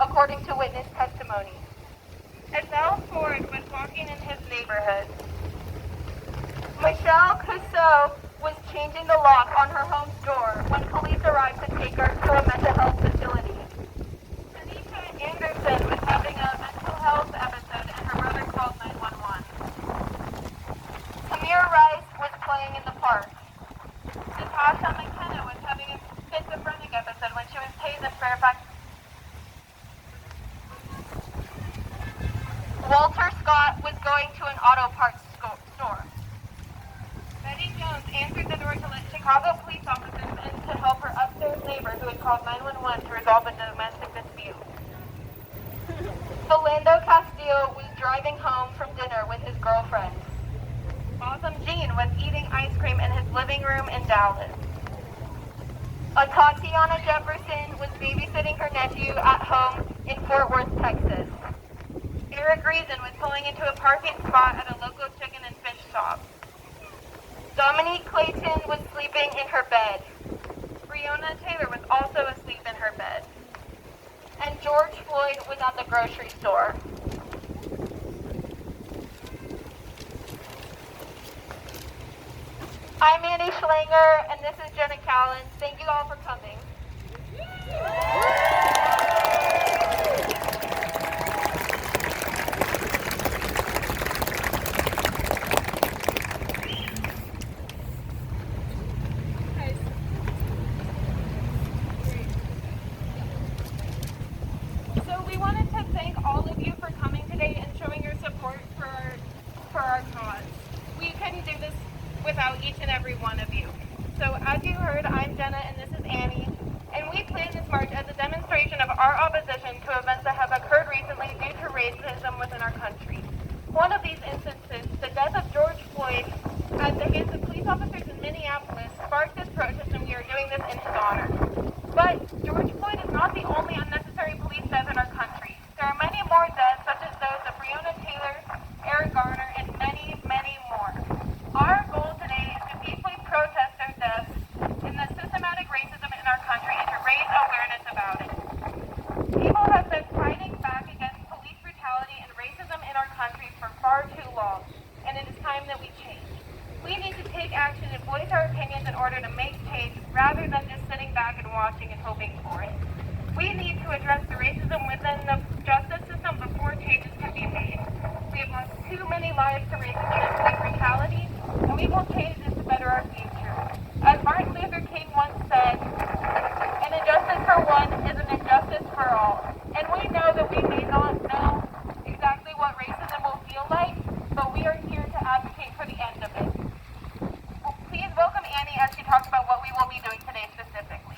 according to witness testimony. As Floyd was walking in his neighborhood, Michelle Cusseau was changing the lock on her home's door when police arrived to take her to a mental health facility. Tanisha Anderson was having a mental health episode and her brother called 911. Tamir Rice was playing in the park. Natasha McKenna was having a schizophrenic episode when she was tased in Fairfax. Walter Scott was going to an auto parts store. Betty Jones answered the door to let Chicago police officers in to help her upstairs neighbor who had called 911 to resolve a domestic dispute. Philando Castillo was driving home from dinner with his girlfriend. Awesome Jean was eating ice cream in his living room in Dallas. Tatiana Jefferson was babysitting her nephew at home in Fort Worth, Texas. Eric Reason was pulling into a parking spot at a local chicken and fish shop. Dominique Clayton was sleeping in her bed. Breonna Taylor was also asleep in her bed. And George Floyd was at the grocery store. I'm Annie Schlanger, and this is Jenna Callan. Thank you all for coming. So we wanted to thank all of you for coming today and showing your support for our cause. We couldn't do this without each and every one of you. So as you heard, I'm Jenna and this is Annie, and we planned this march as a demonstration of our opposition to events that have occurred recently due to racism within our country. One of these instances, the death of George Floyd at the hands of police officers in Minneapolis, sparked this protest, and we are doing this in his honor. But George Floyd is not the only unnecessary police death in our country. There are many more deaths, such as those of Breonna Taylor, Eric Garner, and many, many more. Our goal today is to peacefully protest their deaths and the systematic racism in our country and to raise awareness about it. People have been fighting back against police brutality and racism in our country for far too long, and it is time that we change. We need to take action and voice our opinions in order to make change rather than just sitting back and watching and hoping for it. We need to address the racism within the justice system before changes can be made. We have lost too many lives to racism and police brutality, and we will change this to better our future. As Martin Luther King once said, an injustice for one is an injustice for all. And we know that we may not know exactly what racism will feel like, but we are here to advocate for the end of it. Please welcome Annie as she talks about what we will be doing today specifically.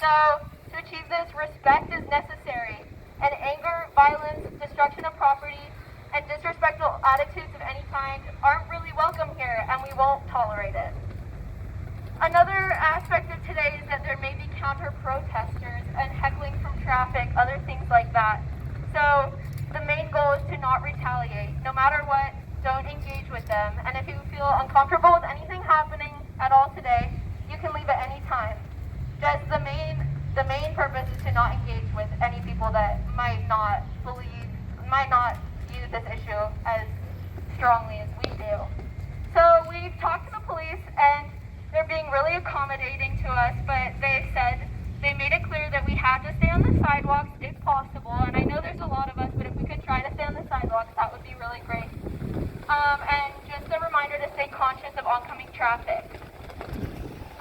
So, to achieve this, respect is necessary, and anger, violence, destruction of property, and disrespectful attitudes of any kind aren't really welcome here, and we won't tolerate it. Another aspect of today is that there may be counter-protesters and heckling from traffic, other things like that. So, the main goal is to not retaliate. No matter what, don't engage with them, and if you feel uncomfortable with anything happening at all today, you can leave at any time. Just the main purpose is to not engage with any people that might not use this issue as strongly as we do. So we've talked to the police and they're being really accommodating to us, but they made it clear that we have to stay on the sidewalks if possible. And I know there's a lot of us, but if we could try to stay on the sidewalks, that would be really great. And just a reminder to stay conscious of oncoming traffic.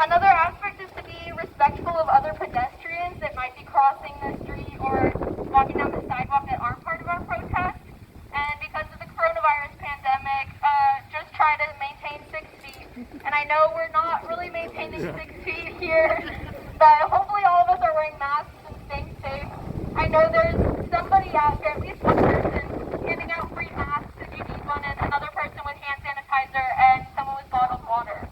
Another aspect is to be respectful of other pedestrians that might be crossing the street or walking down the sidewalk that aren't part of our protest. And because of the coronavirus pandemic, just try to maintain 6 feet. And I know we're not really maintaining 6 feet here, but hopefully all of us are wearing masks and staying safe. know there's somebody out there, at least one person, handing out free masks if you need one, and another person with hand sanitizer, and someone with bottled water.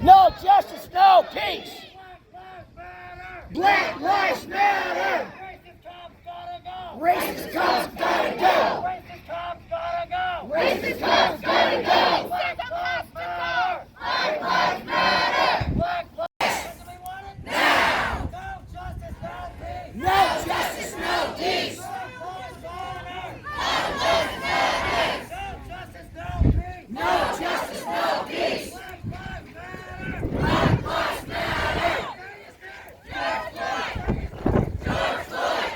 No justice, no peace. Black lives matter. Racist cops gotta go. Racist cops gotta go. Racist cops gotta go. Black lives matter. Black lives matter. Black lives now. No justice, no peace. No justice, no peace. No justice, no peace. No justice, no peace. Black lives matter. George Floyd. George Floyd.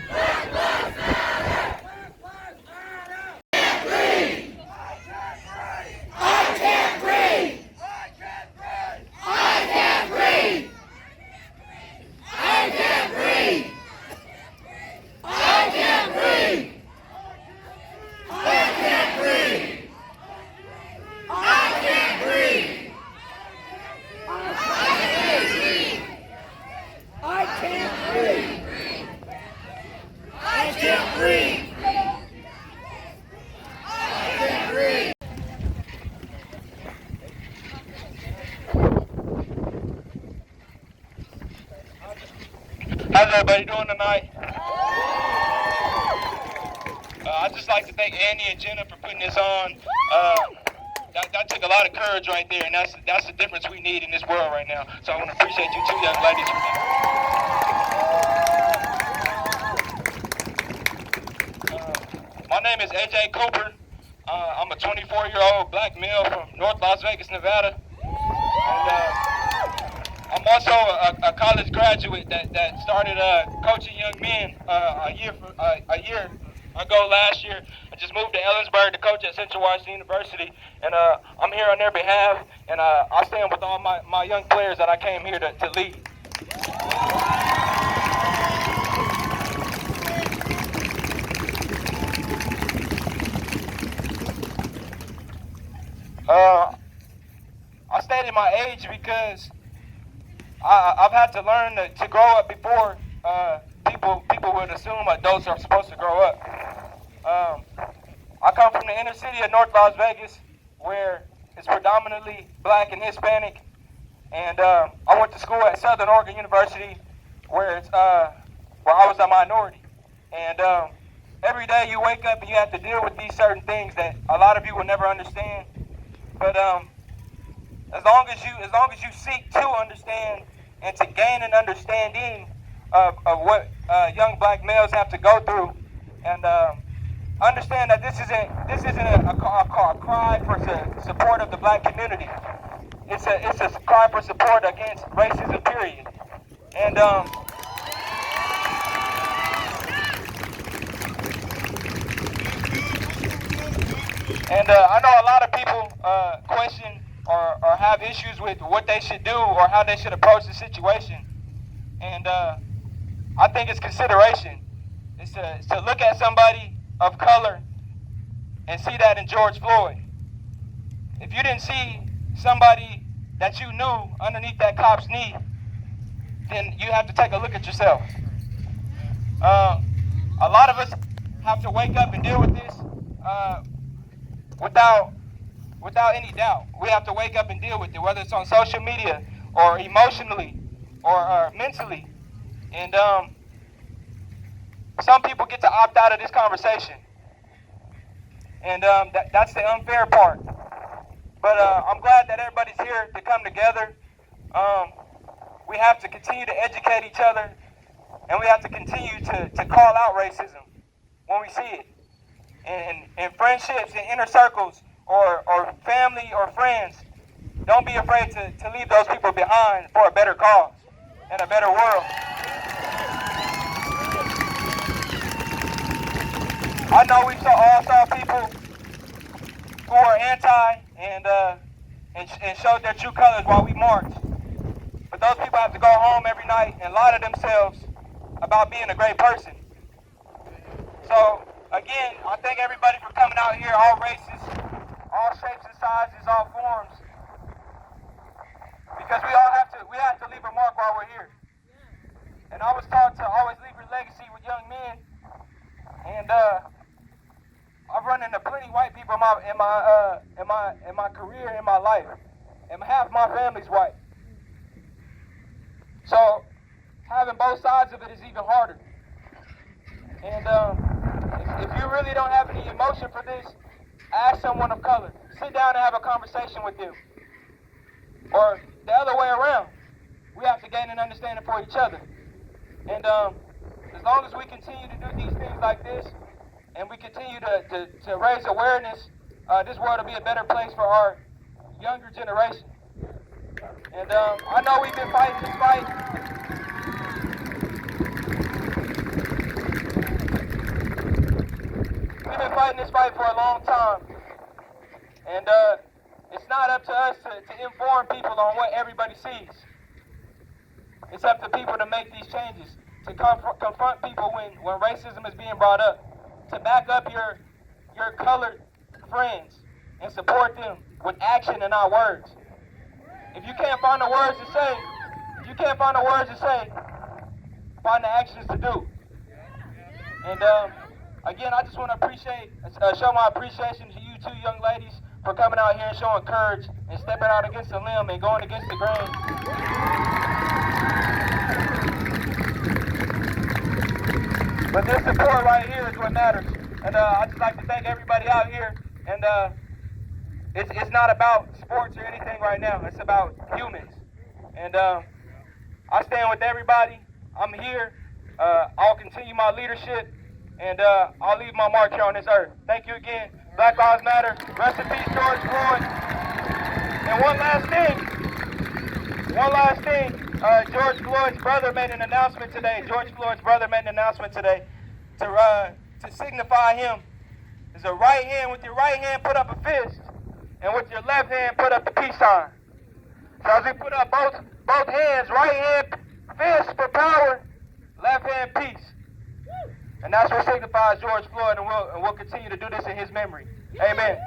Black lives matter. Can't breathe. I can't breathe. I can't breathe. I can't breathe. I can't breathe. I can't breathe. I can't breathe. I can't breathe. I can't breathe. I can't breathe. How's everybody doing tonight? I'd just like to thank Andy and Jenna for putting this on. That took a lot of courage right there, and that's the difference we need in this world right now. So I want to appreciate you two young ladies for that. My name is AJ Cooper. I'm a 24-year-old black male from North Las Vegas, Nevada. And I'm also a college graduate that started coaching young men a year ago last year. I just moved to Ellensburg to coach at Central Washington University, and I'm here on their behalf, and I stand with all my young players that I came here to lead. I stated my age because I've had to learn to grow up before people would assume adults are supposed to grow up. I come from the inner city of North Las Vegas, where it's predominantly black and Hispanic, and I went to school at Southern Oregon University, where I was a minority. And every day you wake up and you have to deal with these certain things that a lot of you will never understand. But as long as you seek to understand and to gain an understanding of what young black males have to go through, and understand that this isn't a cry for support of the black community. It's a cry for support against racism, period. And I know a lot of people question or have issues with what they should do or how they should approach the situation. And I think it's consideration. It's to look at somebody of color and see that in George Floyd. If you didn't see somebody that you knew underneath that cop's knee, then you have to take a look at yourself. A lot of us have to wake up and deal with this without any doubt. We have to wake up and deal with it, whether it's on social media or emotionally or mentally. And some people get to opt out of this conversation. And that's the unfair part. But I'm glad that everybody's here to come together. We have to continue to educate each other, and we have to continue to call out racism when we see it. In friendships, in inner circles, or family or friends, don't be afraid to leave those people behind for a better cause and a better world. I know we all saw people who are anti and showed their true colors while we marched. But those people have to go home every night and lie to themselves about being a great person. So again, I thank everybody for coming out here, all races, all shapes and sizes, all forms. Because we have to leave a mark while we're here. And I was taught to always leave your legacy with young men. And I've run into plenty white people in my career, in my life, and half my family's white. So having both sides of it is even harder. And if you really don't have any emotion for this, ask someone of color. Sit down and have a conversation with them. Or the other way around. We have to gain an understanding for each other. And as long as we continue to do these things like this, and we continue to raise awareness, this world will be a better place for our younger generation. And I know we've been fighting this fight. We've been fighting this fight for a long time. And it's not up to us to inform people on what everybody sees. It's up to people to make these changes, to confront people when racism is being brought up, to back up your colored friends and support them with action and not words. If you can't find the words to say, find the actions to do. And again, I just want to show my appreciation to you two young ladies for coming out here and showing courage and stepping out against the limb and going against the grain. But this support right here is what matters. And I'd just like to thank everybody out here. And it's not about sports or anything right now. It's about humans. And I stand with everybody. I'm here. I'll continue my leadership. And I'll leave my mark here on this earth. Thank you again. Black Lives Matter. Rest in peace, George Floyd. And one last thing. George Floyd's brother made an announcement today. To signify him. Is a right hand. With your right hand, put up a fist. And with your left hand, put up the peace sign. So as we put up both hands, right hand, fist for power, left hand, peace. And that's what signifies George Floyd, and we'll continue to do this in his memory. Amen.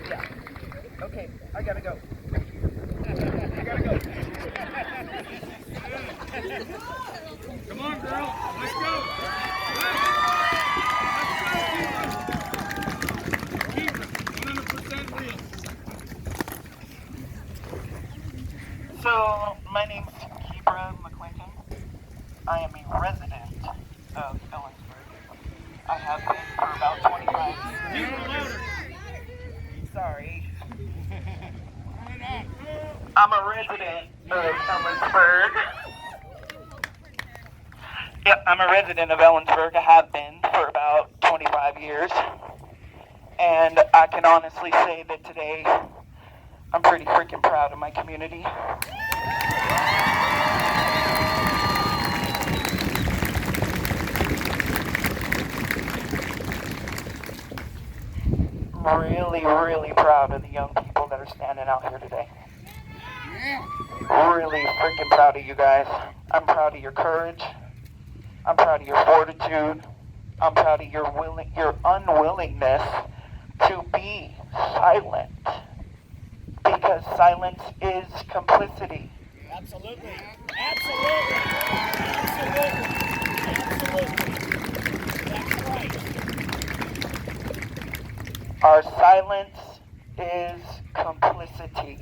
Yeah. Okay, I gotta go. Come on, girl. Let's go. Keep it 100% real. So, my name's Kibra McClinton. I am a resident of Ellensburg. I have been for about 25 years. Sorry. I'm a resident of Ellensburg. Yep, I'm a resident of Ellensburg. I have been for about 25 years. And I can honestly say that today I'm pretty freaking proud of my community. I'm really, really proud of the young people that are standing out here today. Really freaking proud of you guys. I'm proud of your courage. I'm proud of your fortitude. I'm proud of your unwillingness to be silent. Because silence is complicity. Absolutely. Absolutely. Absolutely. Absolutely. That's right. Our silence is complicity.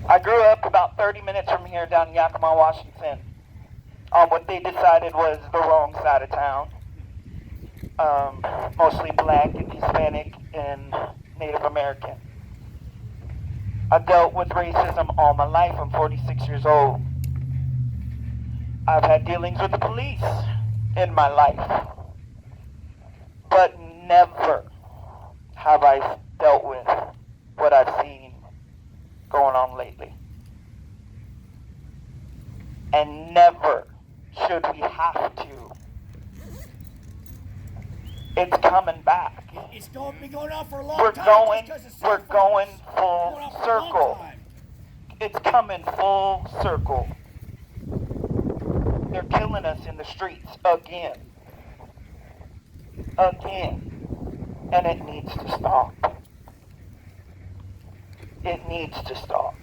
I grew up about 30 minutes from here down in Yakima, Washington, on what they decided was the wrong side of town. Mostly black and Hispanic and Native American. I've dealt with racism all my life. I'm 46 years old. I've had dealings with the police in my life. But never have I dealt with what I've seen going on lately. And never should we have to. It's coming back. It's been going on for a long We're time. going full circle. It's coming full circle. They're killing us in the streets again. Again. And it needs to stop. It needs to stop.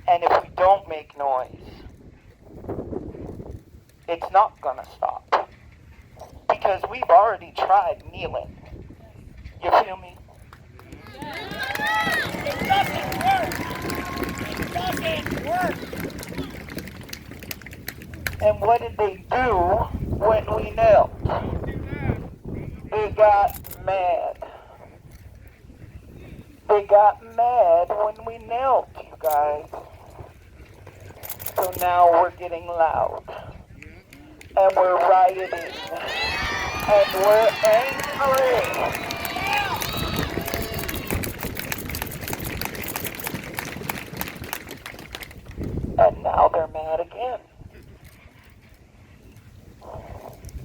And if we don't make noise, it's not gonna stop. Because we've already tried kneeling. You feel me? It doesn't work. It doesn't work. And what did they do when we knelt? They got mad. They got mad when we knelt, you guys. So now we're getting loud. And we're rioting. And we're angry. And now they're mad again.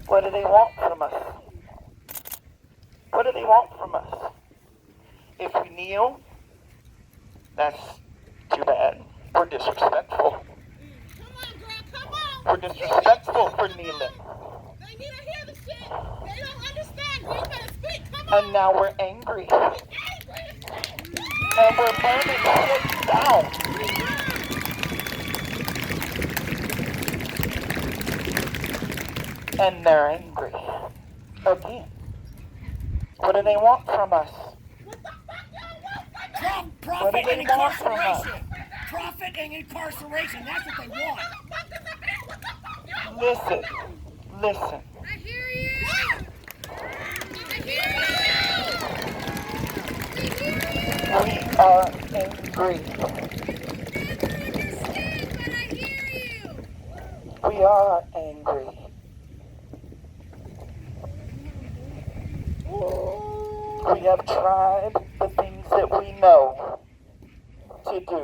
What do they want from us? What do they want from us? If we kneel, that's too bad. We're disrespectful. We're disrespectful for kneeling. They need to hear the shit. They don't understand. We better speak. Come on. And now we're angry. We're angry. And we're burning shit down. And they're angry. Again. What do they want from us? Profit and incarceration. Profit and incarceration. That's what they want. Listen. Listen. I hear you. I hear you. We are angry. I don't understand, but I hear you. We are angry. We have tried the things that we know to do.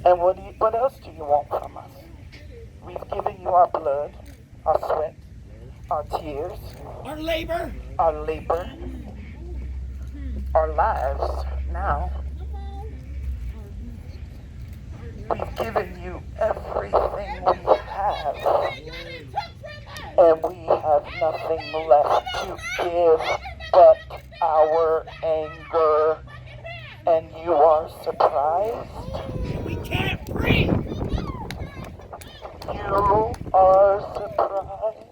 And what else do you want from us? We've given you our blood, our sweat, our tears, Our labor. our labor, our lives now. We've given you everything we have. And we have nothing left to give but our anger. And you are surprised? We can't breathe. You are surprised?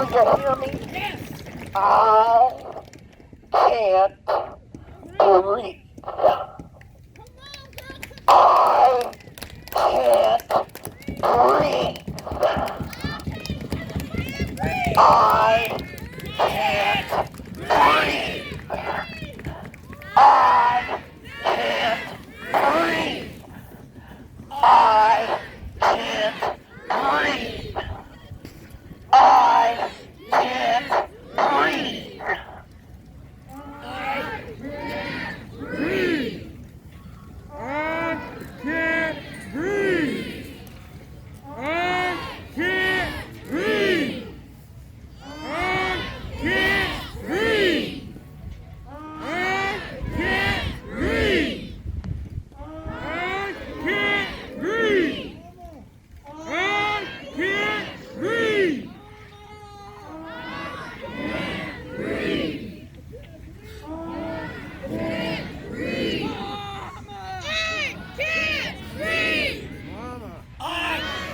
you hear me? Yes. I can't breathe. I can't breathe. I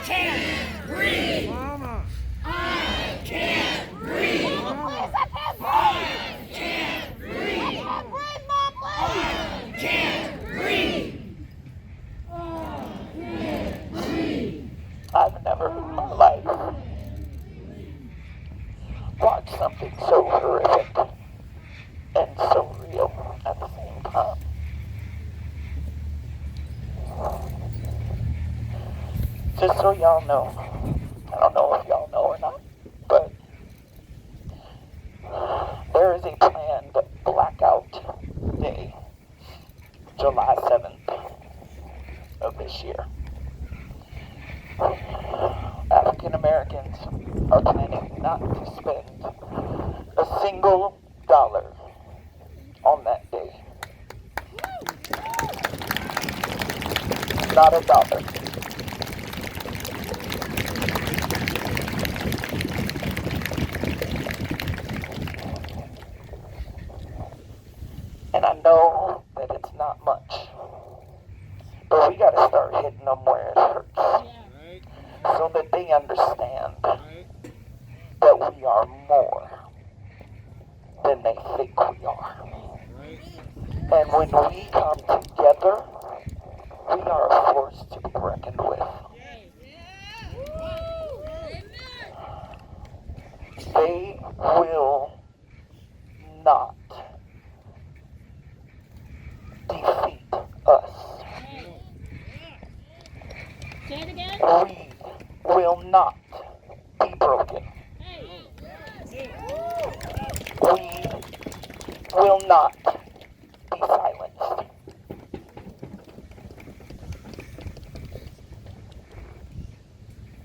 can't breathe. I can't breathe. I can't breathe. I can't breathe. I've never in my life watched something so horrific and so real at the same time. Just so y'all know, I don't know if y'all know or not, but there is a planned blackout day, July 7th of this year. African Americans are planning not to spend a single dollar on that day. Not a dollar. And I know that it's not much, but we gotta start hitting them where it hurts, so that they understand that we are more than they think we are. And when we come together, we are a force to be reckoned with. They will not defeat us. Say it again. We will not be broken. We will not be silenced.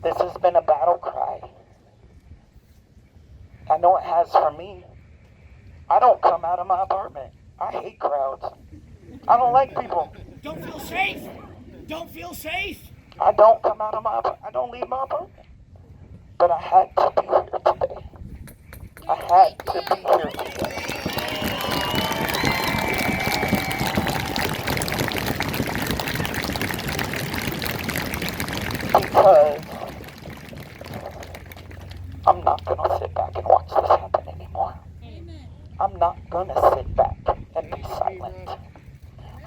This has been a battle cry. I know it has for me. I don't come out of my apartment. I hate crowds. I don't like people. Don't feel safe. Don't feel safe. I don't come out of my apartment. I don't leave my apartment. But I had to be here today. I had to be here today. Because I'm not going to sit back and watch this happen anymore. I'm not going to sit back and be silent.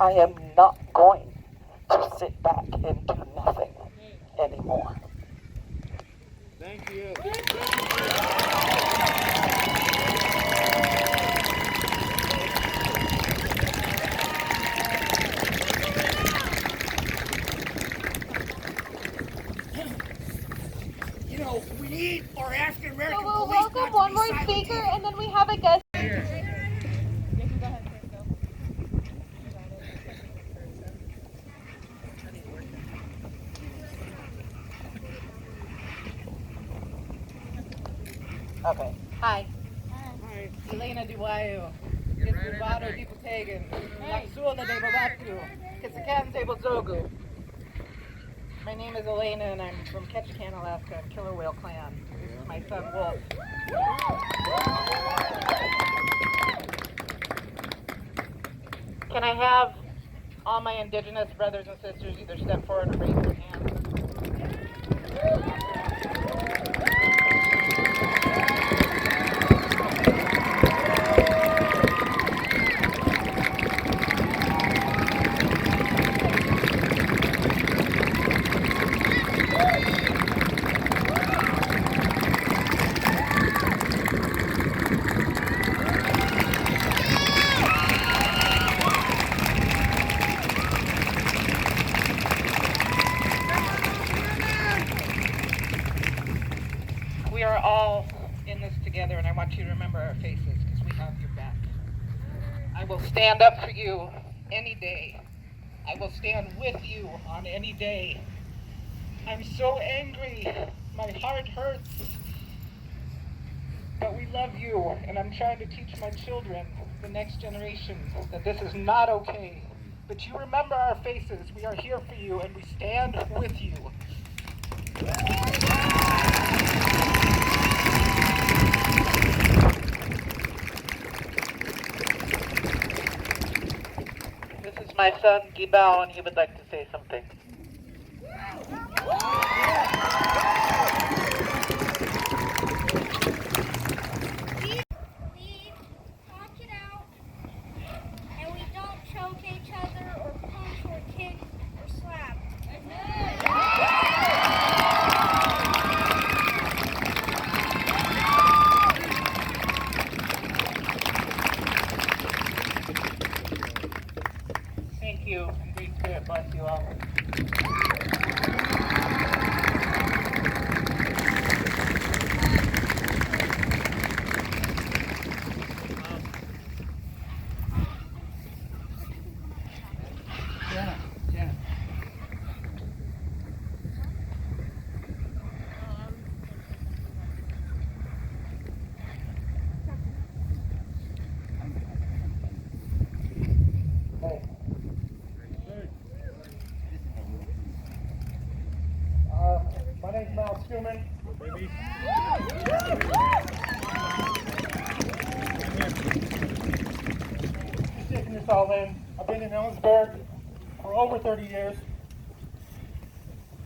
I am not going to sit back and do nothing anymore. Thank you. You know, we need our African American So we'll police welcome not to one be more silent speaker, either. and then we have a guest. Okay. Hi. Hi. Elena Duwayo. Descubado di Putagan. Laksula de Babatu. Kisakan de Bozogu. My name is Elena and I'm from Ketchikan, Alaska, Killer Whale Clan. This is my son Wolf. Can I have all my indigenous brothers and sisters either step forward or raise their hands? all in this together, and I want you to remember our faces because we have your back. I will stand up for you any day. I will stand with you on any day. I'm so angry. My heart hurts. But we love you, and I'm trying to teach my children, the next generation, that this is not okay. But you remember our faces. We are here for you, and we stand with you. This is my son, Gibao, and he would like to say something. We talk it out, and we don't choke each other or punch or kick or slap. Thank you, and great spirit bless you all. Jenna. My name's Mal Schumann. Just taking this all in. I've been in Ellensburg for over 30 years.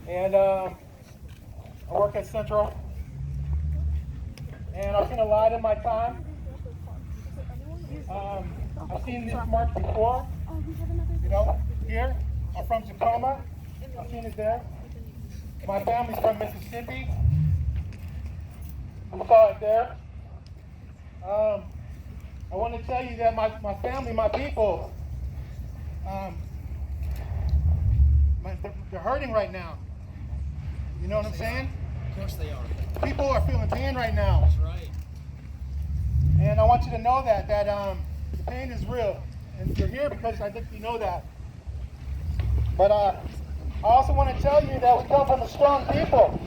And I work at Central. And I've seen a lot in my time. I've seen this march before. You know, here. I'm from Tacoma. I've seen it there. My family's from Mississippi. We saw it there. I want to tell you that my family, my people, they're hurting right now. You know what I'm saying? Of course they are. People are feeling pain right now. That's right. And I want you to know that the pain is real. And you're here because I think you know that. But I also want to tell you that we come from a strong people.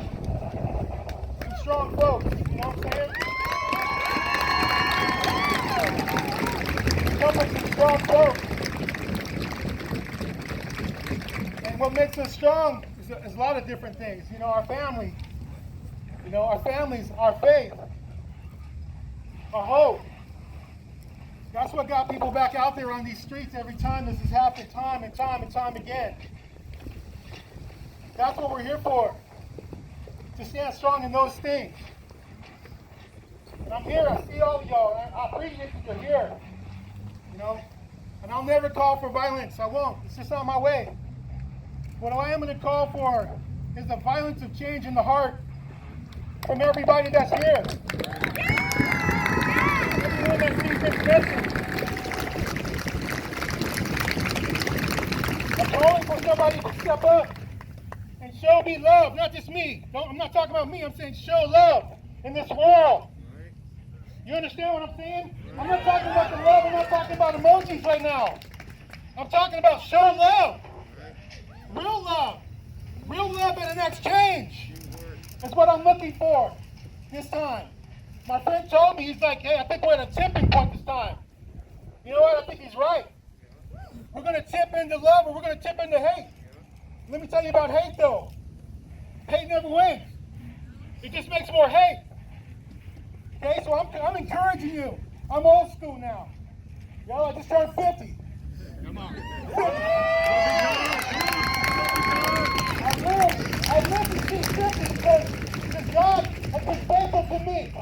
Some strong folks, you know what I'm saying? We come from some strong folks. And what makes us strong is a lot of different things. You know, our family. You know, our families, our faith, our hope. That's what got people back out there on these streets every time this has happened, time and time and time again. That's what we're here for, to stand strong in those things. And I'm here, I see all of y'all, and I appreciate that you're here, you know. And I'll never call for violence, I won't. It's just not my way. What I am going to call for is the violence of change in the heart from everybody that's here. Everyone that sees this message. I'm calling for somebody to step up and show me love, not just me. I'm not talking about me, I'm saying show love in this world. You understand what I'm saying? I'm not talking about the love, I'm not talking about emojis right now. I'm talking about show love. Real love. Real love and an exchange. That's what I'm looking for this time. My friend told me, he's like, hey, I think we're at a tipping point this time. You know what? I think he's right. We're going to tip into love or we're going to tip into hate. Let me tell you about hate, though. Hate never wins. It just makes more hate. Okay, so I'm encouraging you. I'm old school now. Y'all, I just turned 50. Come on. I've lived to see 50 because God has been faithful to me.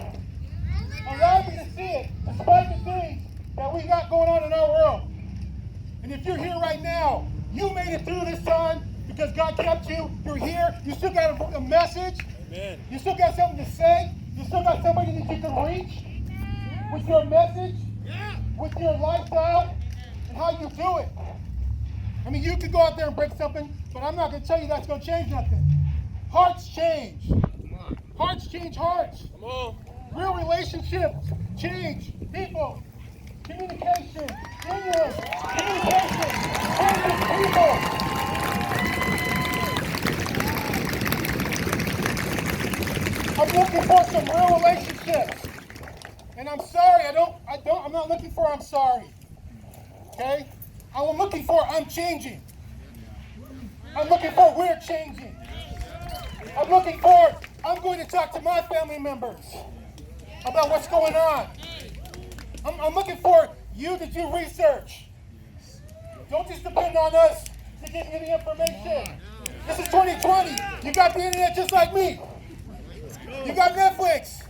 Allow me to see it, despite the things that we got going on in our world. And if you're here right now, you made it through this time because God kept you. You're here. You still got a message. Amen. You still got something to say. You still got somebody that you can reach with your message, with your lifestyle, and how you do it. I mean, you could go out there and break something, but I'm not going to tell you that's going to change nothing. Hearts change. Hearts change hearts. Come on. Real relationships change people. Communication, genuine communication changes people. I'm looking for some real relationships. And I'm sorry, I'm not looking for I'm sorry. Okay? I'm looking for I'm changing. I'm looking for we're changing. I'm looking for I'm going to talk to my family members about what's going on. I'm looking for you to do research. Don't just depend on us to give you the information. This is 2020. You got the internet just like me. You got Netflix.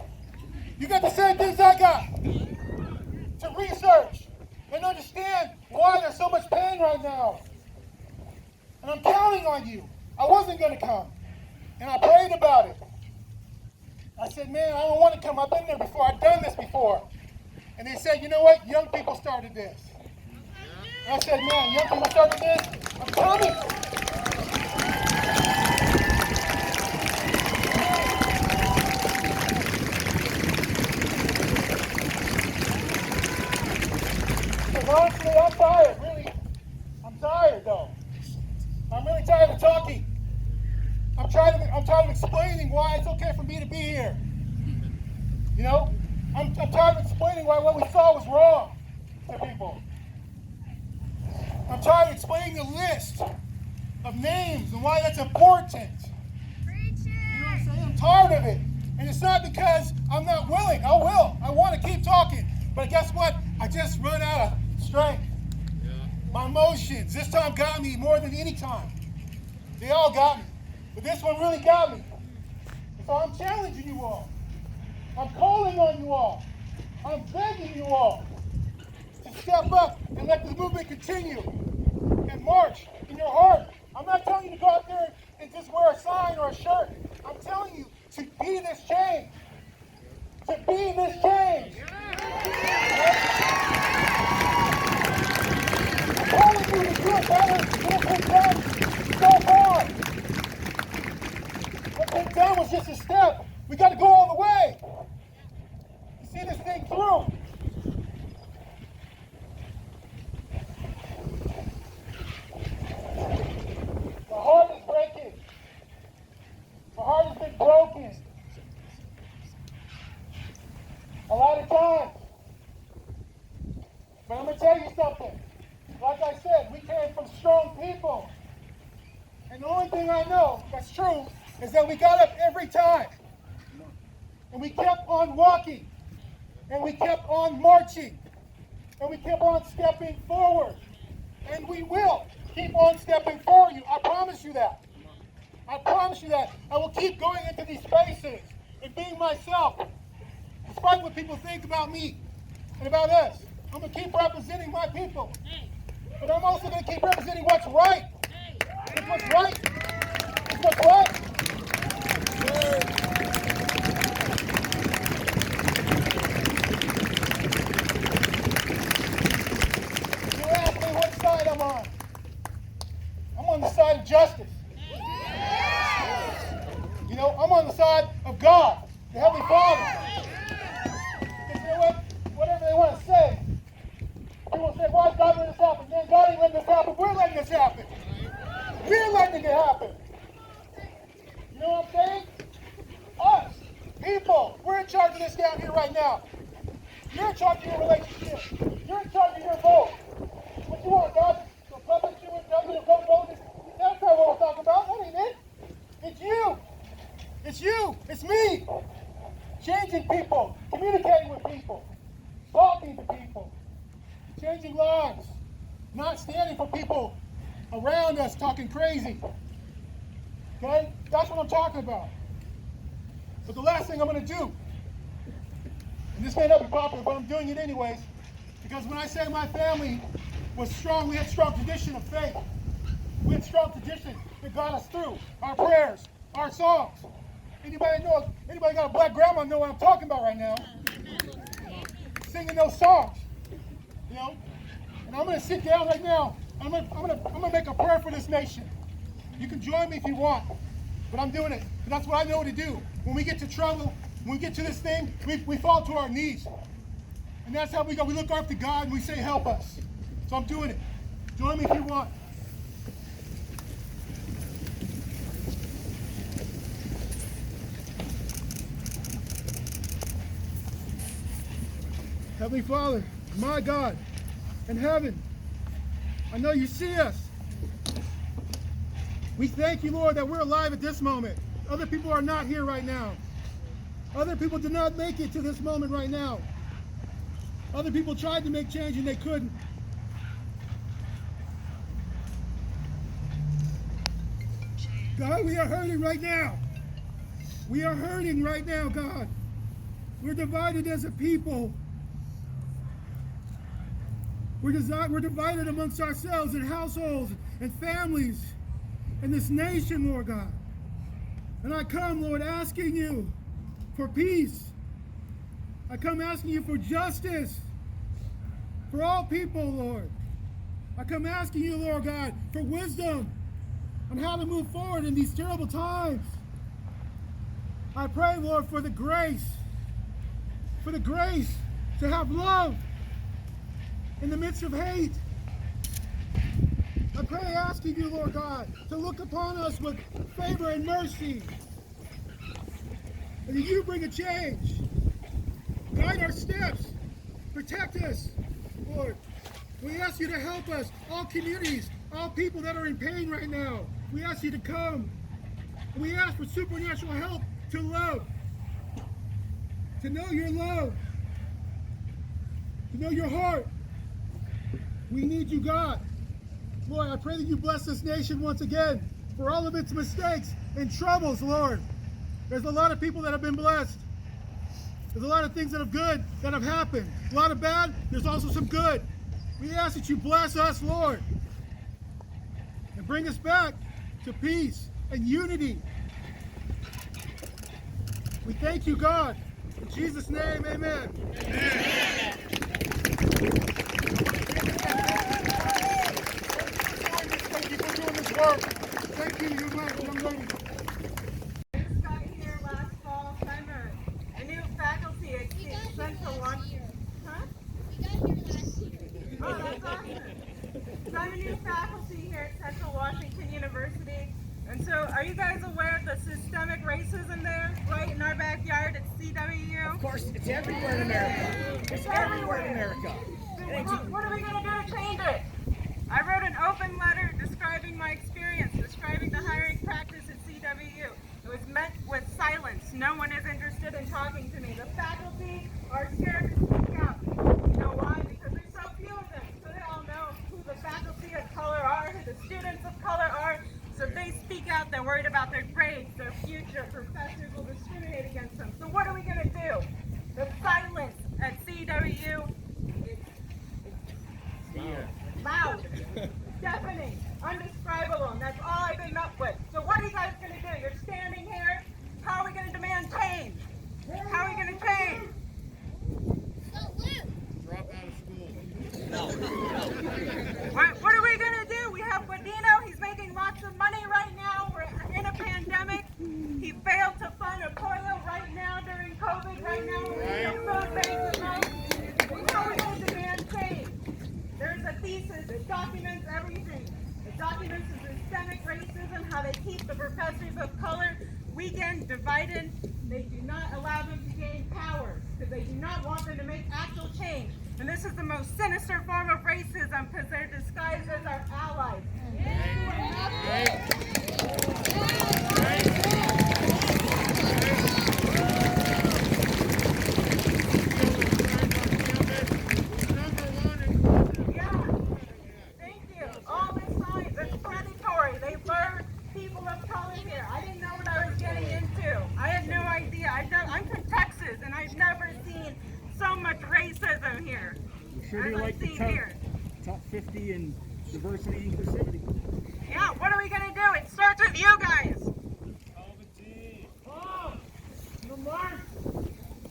You got the same things I got. To research and understand why there's so much pain right now. And I'm counting on you. I wasn't going to come. And I prayed about it. I said, man, I don't want to come. I've been there before. I've done this before. And they said, you know what? Young people started this. And I said, man, young people started this. I'm coming. Because honestly, I'm tired. Really, I'm tired though. I'm really tired of talking. I'm tired of explaining why it's okay for me to be here. You know? I'm tired of explaining why what we saw was wrong to people. I'm tired of explaining the list of names and why that's important. Preach You know what I'm it. saying? I'm tired of it. And it's not because I'm not willing. I will. I want to keep talking. But guess what? I just run out of strength. My emotions this time got me more than any time. They all got me. But this one really got me. And so I'm challenging you all. I'm calling on you all. I'm begging you all to step up and let the movement continue and march in your heart. I'm not telling you to go out there and just wear a sign or a shirt. I'm telling you to be this change. To be this change. I'm calling you to do it better than what's been done so far. What's been done was just a step. We got to go all the way. See this thing through. My heart is breaking. My heart has been broken. A lot of times. But I'm going to tell you something. Like I said, we came from strong people. And the only thing I know that's true is that we got up every time. And we kept on walking. And we kept on marching. And we kept on stepping forward. And we will keep on stepping forward. I promise you that. I promise you that. I will keep going into these spaces and being myself. Despite what people think about me and about us. I'm going to keep representing my people. But I'm also going to keep representing what's right. Because what's right is what's right. I'm on the side of justice. You know, I'm on the side of God, the Heavenly Father. Because you know what? Whatever they want to say, people say, why is God letting this happen? Man, God ain't letting this happen. We're letting this happen. We're letting it happen. You know what I'm saying? Us, people, we're in charge of this down here right now. You're in charge of your relationship. You're in charge of your vote. What you want, God? To puppet you and tell you to go vote? That's not what we're talking about. That ain't it. It's you. It's you. It's me. Changing people. Communicating with people. Talking to people. Changing lives. Not standing for people around us talking crazy. Okay? That's what I'm talking about. But the last thing I'm going to do, and this may not be popular, but I'm doing it anyways, because when I say my family was strong, we had strong tradition of faith. We had strong tradition that got us through our prayers, our songs. Anybody got a black grandma know what I'm talking about right now? Singing those songs, you know. And I'm going to sit down right now. I'm going to make a prayer for this nation. You can join me if you want, but I'm doing it. And that's what I know to do. When we get to trouble, when we get to this thing, we fall to our knees. And that's how we go. We look up to God and we say, help us. So I'm doing it. Join me if you want. Heavenly Father, my God, in heaven, I know you see us. We thank you, Lord, that we're alive at this moment. Other people are not here right now. Other people did not make it to this moment right now. Other people tried to make change and they couldn't. God, we are hurting right now. We are hurting right now, God. We're divided as a people. We're divided amongst ourselves in households and families in this nation, Lord God. And I come, Lord, asking you for peace. I come asking you for justice for all people, Lord. I come asking you, Lord God, for wisdom on how to move forward in these terrible times. I pray, Lord, for the grace to have love in the midst of hate. I pray, asking you, Lord God, to look upon us with favor and mercy. And that you bring a change. Guide our steps. Protect us, Lord. We ask you to help us, all communities, all people that are in pain right now. We ask you to come. And we ask for supernatural help to love. To know your love. To know your heart. We need you, God. Lord, I pray that you bless this nation once again for all of its mistakes and troubles, Lord. There's a lot of people that have been blessed. There's a lot of things that are good that have happened. A lot of bad, there's also some good. We ask that you bless us, Lord, and bring us back to peace and unity. We thank you, God. In Jesus' name, amen. Amen. Thank you for doing this work. Thank you, young lady. I just got here last fall summer. A new faculty at Central Washington. Huh? We got here last year. Oh, that's awesome. So I'm a new faculty here at Central Washington University. And so are you guys aware of the systemic racism there, right in our backyard at CWU? Of course, it's everywhere in America. It's everywhere in America. So what are we going to do to change it? I wrote an open letter describing my experience, describing the hiring practice at CWU. It was met with silence. No one is interested in talking to me. The faculty are scared to speak out. You know why? Because there's so few of them. So they all know who the faculty of color are, who the students of color are. So if they speak out, they're worried about their grades, their future. Professors will discriminate against them. So what are we going to do? The silence at CWU is loud, deafening, undescribable, and that's all I've been met with. So what are you guys going to do? You're standing here. How are we going to demand change? How are we going to change? Drop out of school. What are we going to do? We have Guadino. He's making lots of money right now. We're in a pandemic. He failed to fund a polio right now during COVID. Right now we're in food banks at home. How are we going to demand change? There's a thesis. It documents everything. It documents the systemic racism, how they keep the professors of color weakened, divided. They do not allow them to gain power because they do not want them to make actual change. And this is the most sinister form of racism because they're disguised as our allies. Sure do like the top 50 in diversity and inclusivity. Yeah, what are we going to do? It starts with you guys. Call the team. Oh, the march.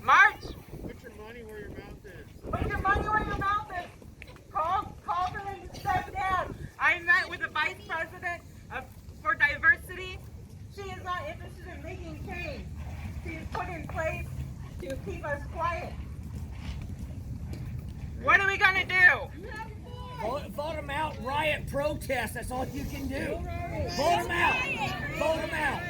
March. Put your money where your mouth is. Put your money where your mouth is. Call for them to step down. I met with the vice president for diversity. She is not interested in making put in place to keep us quiet. What are we gonna do? Vote them out, riot, protest. That's all you can do. Vote them out. Vote them out.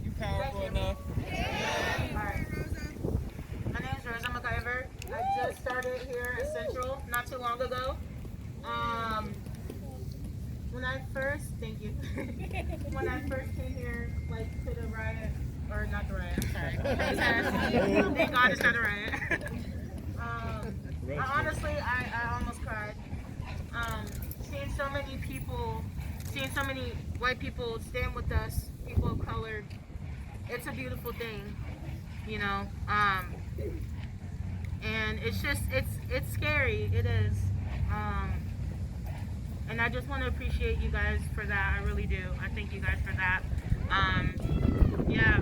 You powerful enough? My name's Rosa McIver. I just started here at Central not too long ago. When I first, thank you. When I first came here, like to the riot, or not the riot, I'm sorry. Thank God it's not a riot. I almost cried. Seeing so many people, seeing so many white people stand with us, people of color, it's a beautiful thing, you know. And it's just, it's scary, it is. And I just want to appreciate you guys for that. I really do. I thank you guys for that. Yeah.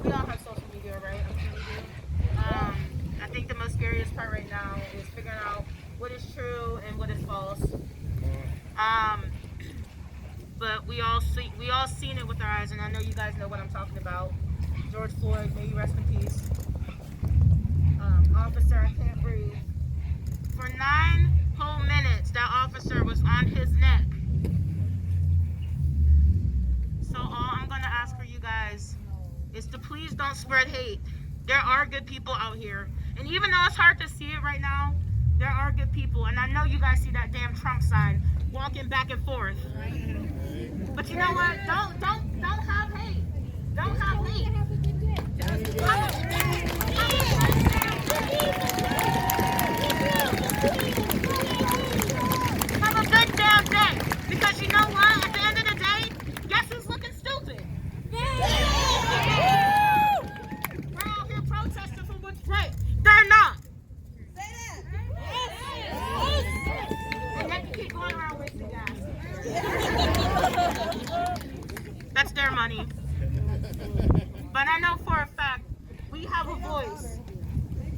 We all have social media, right? I'm sure we do. I think the most scariest part right now is figuring out what is true and what is false. But we all seen it with our eyes, and I know you guys know what I'm talking about. George Floyd, may you rest in peace. Officer, I can't breathe. For 9 whole minutes, that officer was on his neck. So all I'm gonna ask for you guys is to please don't spread hate. There are good people out here, and even though it's hard to see it right now, there are good people, and I know you guys see that damn Trump sign walking back and forth. But you know what? Don't have hate. Don't have hate. Have a good damn day. Because you know what? At the end of the day, guess who's looking stupid? We're out here protesting for what's right. They're not. And they can keep going around wasting gas. That's their money. But I know for a fact we have a voice.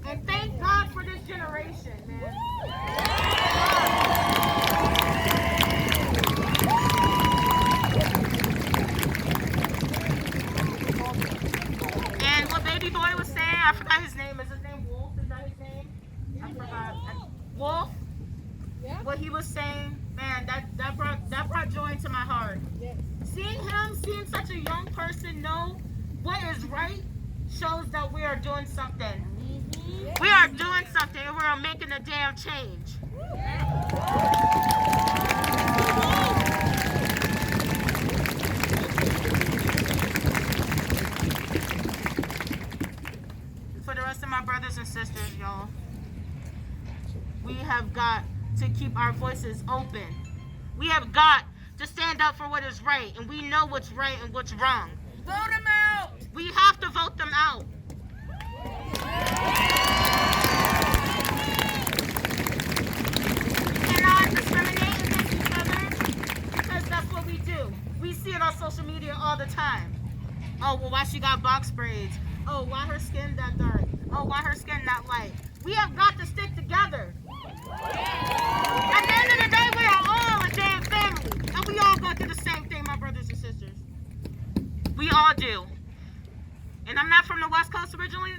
And thank God for this generation, man. And what Baby Boy was saying, I forgot his name. Is his name Wolf? Is that his name? I forgot. Wolf? What he was saying, man, that brought joy into my heart. Seeing such a young person know what is right shows that we are doing something. We are doing something, and we are making a damn change. For the rest of my brothers and sisters, y'all, we have got to keep our voices open. We have got to stand up for what is right, and we know what's right and what's wrong. Vote them out! We have to vote them out. And not discriminate against each other, because that's what we do. We see it on social media all the time. Oh, well, why she got box braids? Oh, why her skin that dark? Oh, why her skin that light? We have got to stick together. At the end of the day, we are all a damn family. And we all go through the same thing, my brothers and sisters. We all do. And I'm not from the West Coast originally.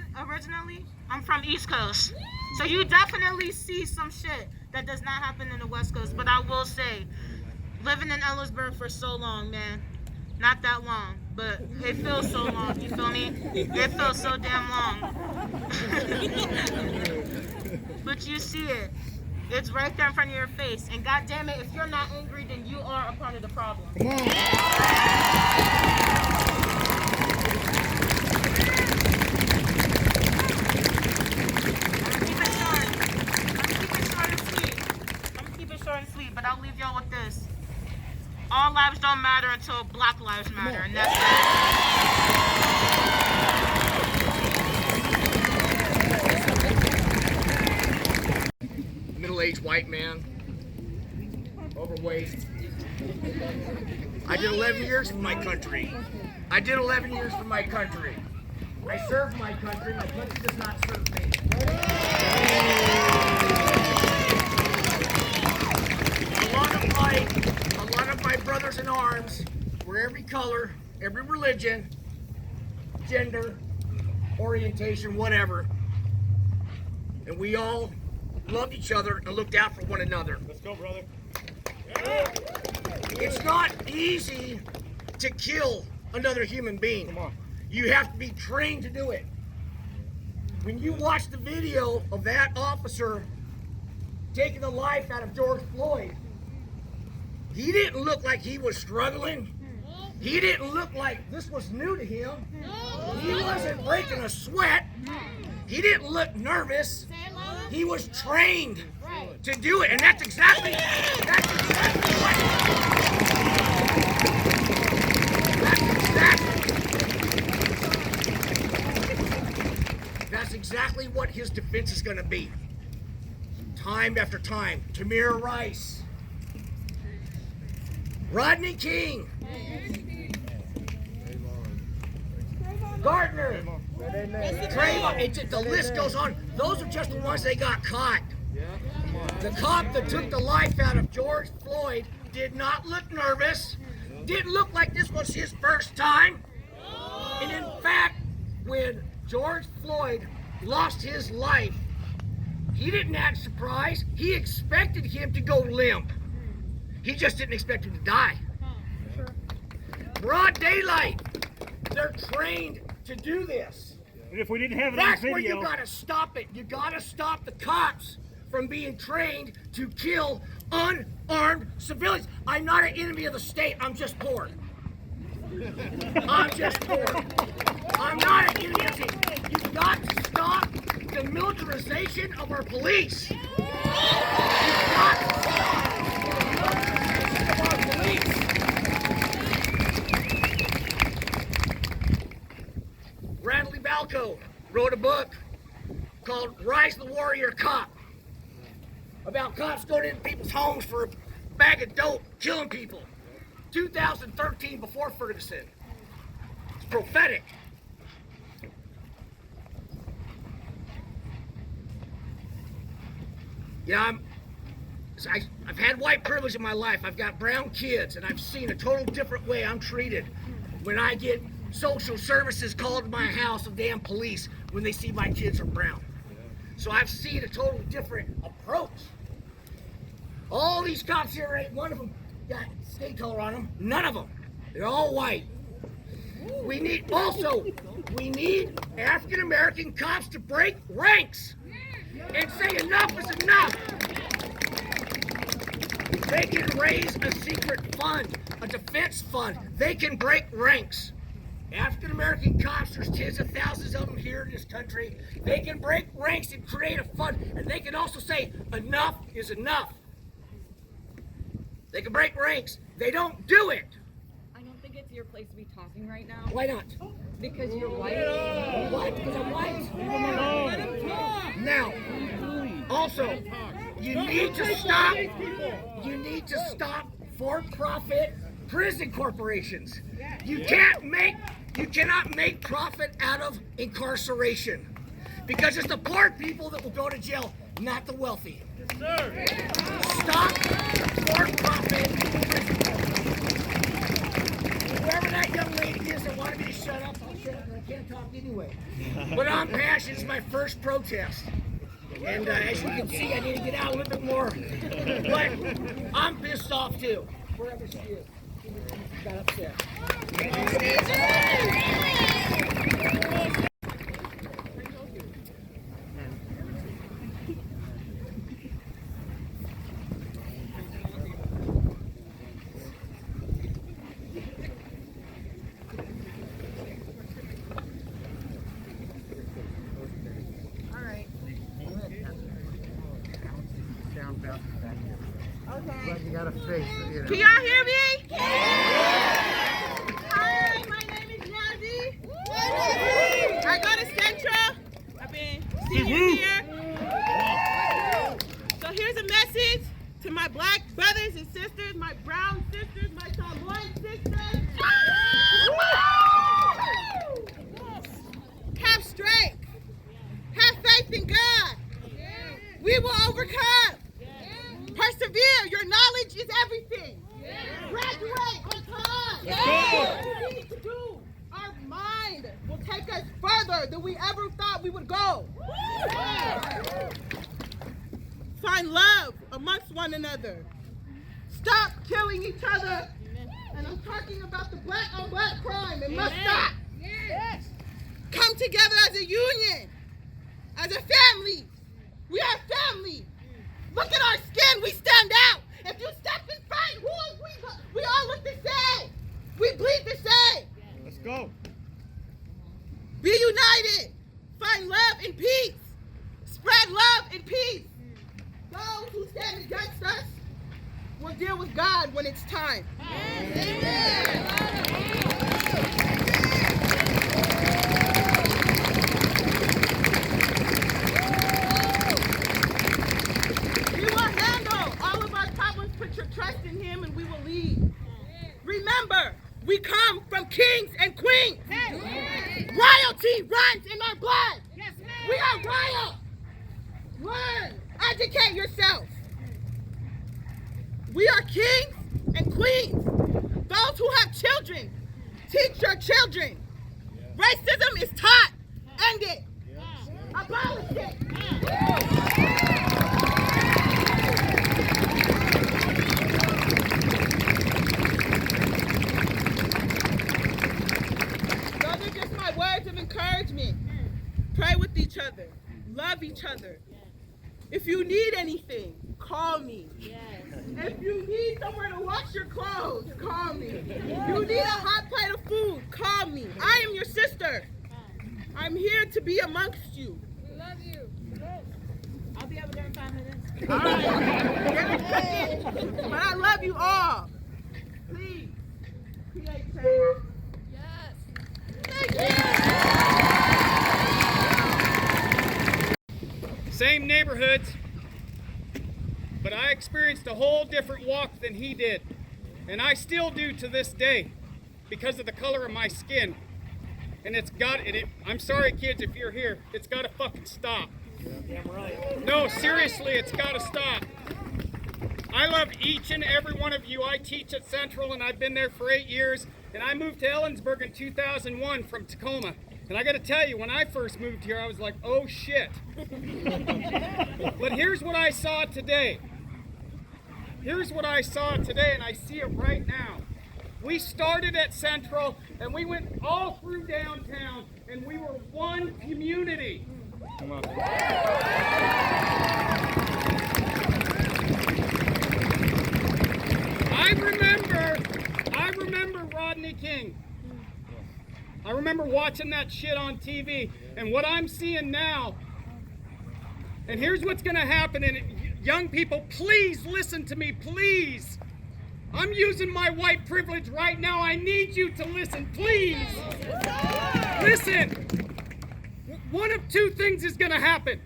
I'm from East Coast. So you definitely see some shit that does not happen in the West Coast. But I will say, living in Ellisburg for so long, man. Not that long, but it feels so long, you feel me? It feels so damn long. But you see it. It's right there in front of your face. And God damn it, if you're not angry, then you are a part of the problem. Come on. I'm gonna keep it short and sweet, but I'll leave y'all with this. All lives don't matter until Black lives matter, and that's it. middle-aged white man, overweight. I did 11 years for my country. I did 11 years for my country. I served my country. My country does not serve me. A lot of my brothers in arms were every color, every religion, gender, orientation, whatever. And we all loved each other and looked out for one another. Let's go, brother. It's not easy to kill another human being. Come on. You have to be trained to do it. When you watch the video of that officer taking the life out of George Floyd, he didn't look like he was struggling. He didn't look like this was new to him. He wasn't breaking a sweat. He didn't look nervous. He was trained to do it, and that's exactly what his defense is going to be. Time after time. Tamir Rice, Rodney King, Gardner, Trayvon. The list goes on. Those are just the ones they got caught. The cop that took the life out of George Floyd did not look nervous, didn't look like this was his first time. And in fact, when George Floyd lost his life, he didn't act surprised. He expected him to go limp. He just didn't expect him to die. Broad daylight. They're trained to do this. And if we didn't have it That's on video, where you gotta stop it. You gotta stop the cops from being trained to kill unarmed civilians. I'm not an enemy of the state. I'm just poor. I'm just poor. I'm not an enemy of the state. You've got to stop the militarization of our police. You've got to stop the militarization of our police. Bradley Balco wrote a book called Rise the Warrior Cop, about cops going into people's homes for a bag of dope, killing people. 2013, before Ferguson. It's prophetic. Yeah, I've had white privilege in my life. I've got brown kids, and I've seen a total different way I'm treated when I get social services called to my house of damn police when they see my kids are brown. So I've seen a total different approach. All these cops here, ain't one of them got skin color on them. None of them. They're all white. We need African American cops to break ranks and say enough is enough. They can raise a secret fund, a defense fund. They can break ranks. African American cops, there's tens of thousands of them here in this country. They can break ranks and create a fund, and they can also say enough is enough. They can break ranks. They don't do it. I don't think it's your place to be talking right now. Why not? Because you're white. What? Because I'm white? Now, also, you need to stop for-profit prison corporations. You cannot make profit out of incarceration, because it's the poor people that will go to jail, not the wealthy. Stop for-profit prison corporations. Whoever that young lady is that wanted me to shut up, I'll shut up, and I can't talk anyway. But I'm passionate. It's my first protest. And as you can see, I need to get out a little bit more. But I'm pissed off too. Wherever she is. She got upset. Can y'all hear me? Hi, my name is Nazi. I go to Central. I've been senior here. So here's a message sisters, my brown sisters, my Samoan sisters. Have strength. Have faith in God. We will overcome. Persevere. Your knowledge is everything. Graduate on time. What we need to do, our mind will take us further than we ever thought we would go. Find love amongst one another. Stop killing each other. And I'm talking about the black on black crime. It must stop. Come together as a union, as a family. We are family. Look at our skin. We stand out. If you step and fight, we all look the same. We bleed the same. Let's go. Be united. Find love and peace. Spread love and peace. Those who stand against us will deal with God when it's time. We will handle all of our problems. Put your trust in Him and we will lead. Remember, we come from kings and queens. Royalty runs in our blood. We are royal. Learn. Educate yourself. We are kings and queens. Those who have children, teach your children. Racism is taught. End it. Abolish it. Those are just my words of encouragement. Pray with each other. Love each other. If you need anything, call me. If you need somewhere to wash your clothes, call me. If you need a hot plate of food, call me. I am your sister. I'm here to be amongst you. We love you. I'll be over there in 5 minutes. All right. But I love you all. Please, create change. Yes. Thank you. Same neighborhoods, but I experienced a whole different walk than he did. And I still do to this day because of the color of my skin. And I'm sorry kids if you're here, it's gotta fucking stop. Damn right. No, seriously, it's gotta stop. I love each and every one of you. I teach at Central and I've been there for 8 years. And I moved to Ellensburg in 2001 from Tacoma. And I got to tell you, when I first moved here, I was like, oh shit. But here's what I saw today. Here's what I saw today, and I see it right now. We started at Central, and we went all through downtown, and we were one community. Come on. I remember Rodney King. I remember watching that shit on TV, and what I'm seeing now, and here's what's gonna happen, and young people, please listen to me, please. I'm using my white privilege right now. I need you to listen, please. Listen. One of two things is gonna happen.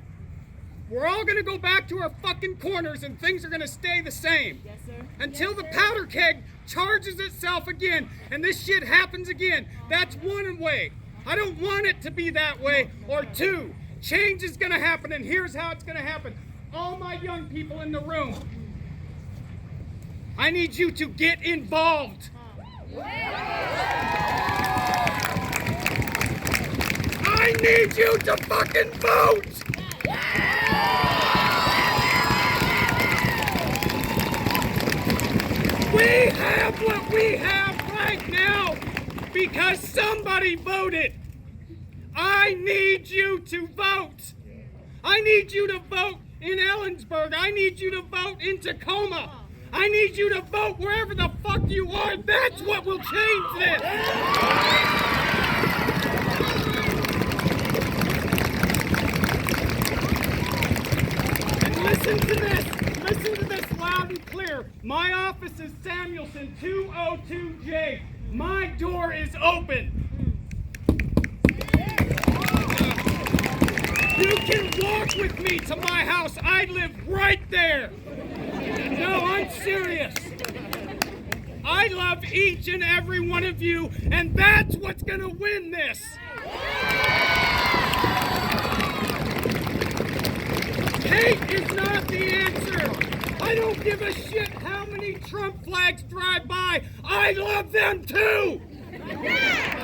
We're all gonna go back to our fucking corners and things are gonna stay the same. Yes, sir. Until the powder keg charges itself again and this shit happens again. That's one way. I don't want it to be that way. Or two, change is gonna happen, and here's how it's gonna happen. All my young people in the room, I need you to get involved. I need you to fucking vote. We have what we have right now because somebody voted. I need you to vote. I need you to vote in Ellensburg. I need you to vote in Tacoma. I need you to vote wherever the fuck you are. That's what will change this. And listen to this. Listen to this loud and clear. My office is Samuelson 202J. My door is open. You can walk with me to my house. I live right there. No, I'm serious. I love each and every one of you, and that's what's gonna win this. Hate is not the answer. I don't give a shit how many Trump flags drive by. I love them too.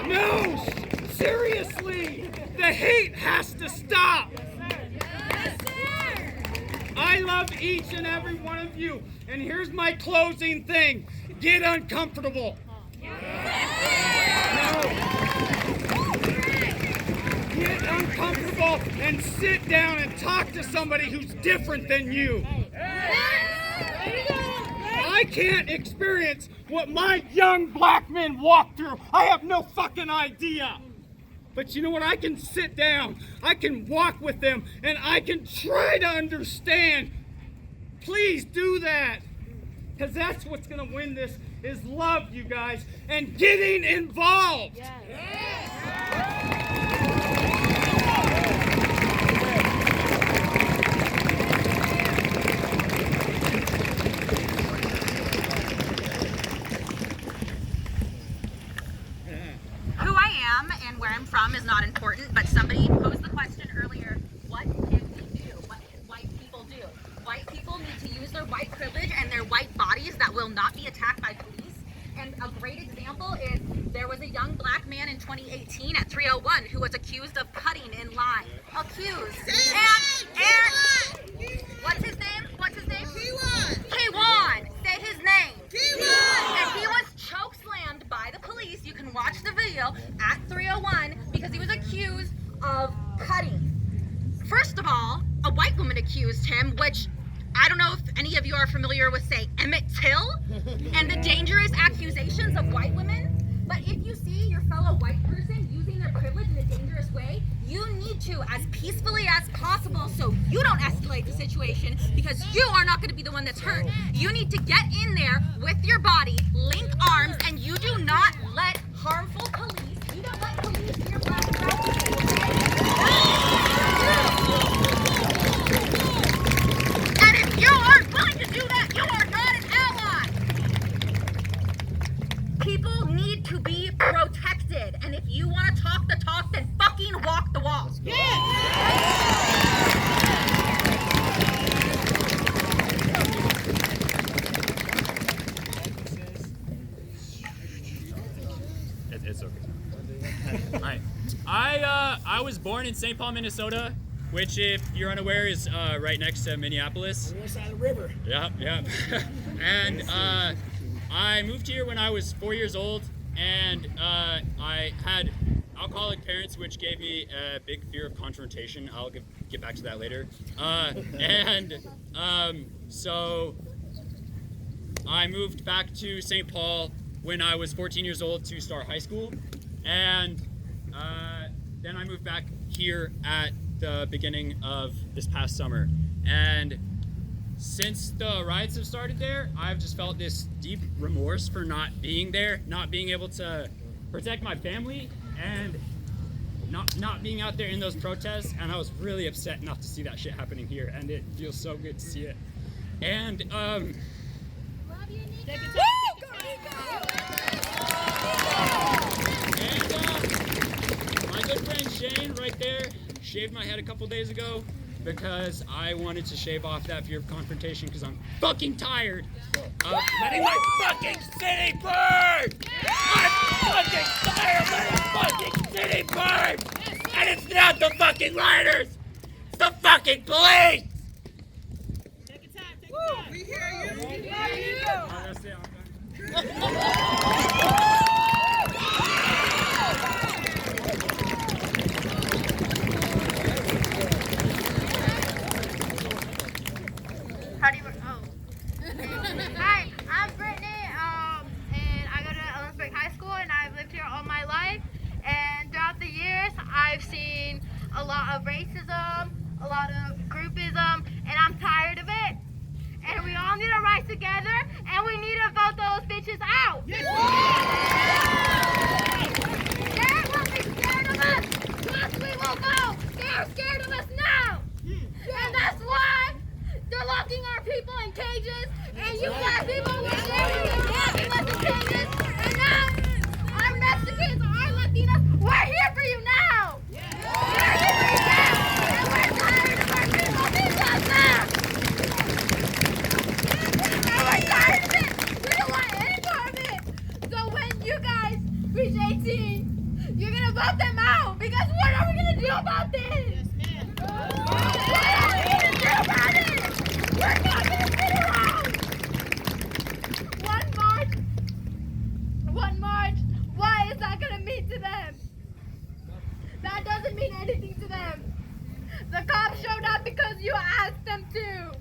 No, seriously, the hate has to stop. I love each and every one of you. And here's my closing thing. Get uncomfortable. No. Get uncomfortable and sit down and talk to somebody who's different than you. I can't experience what my young black men walk through. I have no fucking idea. But you know what? I can sit down, I can walk with them, and I can try to understand. Please do that. Because that's what's going to win this, is love, you guys, and getting involved. Who I am and where I'm from is not important, but somebody posed the question earlier, what can we do? What can white people do? White people need to use their white privilege and their white bodies that will not be attacked by police. And a great example is there was a young black man in 2018 at 301 who was accused of cutting in line. Accused. And what's his name? What's his name? K1. Say his name. And he was chokeslammed by the police. You can watch the video at 301 because he was accused of cutting. First of all, a white woman accused him, which I don't know if any of you are familiar with, say, Emmett Till and the dangerous accusations of white women. But if you see your fellow white person using their privilege in a dangerous way, you need to, as peacefully as possible, so you don't escalate the situation, because you are not going to be the one that's hurt. You need to get in there with your body, link arms, and you do not let harmful police, you don't let police be your black practices. And if you aren't willing to do that, you are not an ally. People need to be protected, and if you want to talk the talk, then fucking walk the walk. It's okay. Alright. I was born in St. Paul, Minnesota, which, if you're unaware, is right next to Minneapolis. On the other side of the river. Yeah. And I moved here when I was 4 years old, and I had alcoholic parents, which gave me a big fear of confrontation. I'll get back to that later. So I moved back to St. Paul when I was 14 years old to start high school, and then I moved back here at the beginning of this past summer. And since the riots have started there, I've just felt this deep remorse for not being there, not being able to protect my family, and not being out there in those protests. And I was really upset not to see that shit happening here, and it feels so good to see it. And my good friend Shane right there shaved my head a couple days ago because I wanted to shave off that fear of confrontation, because I'm fucking tired of letting my fucking city burn! I'm fucking tired of letting fucking city burn! And it's not the fucking rioters! It's the fucking police! Take your time. We hear you. That's it, I'm done. Hi, I'm Brittany, and I go to Ellensburg High School, and I've lived here all my life. And throughout the years, I've seen a lot of racism, a lot of groupism, and I'm tired of it. And we all need to rise together, and we need to vote those bitches out. They will be scared of us. Yes, we will vote. They're scared of us now. And that's why they're locking our people in cages, and you black people will share with them. you ask them to.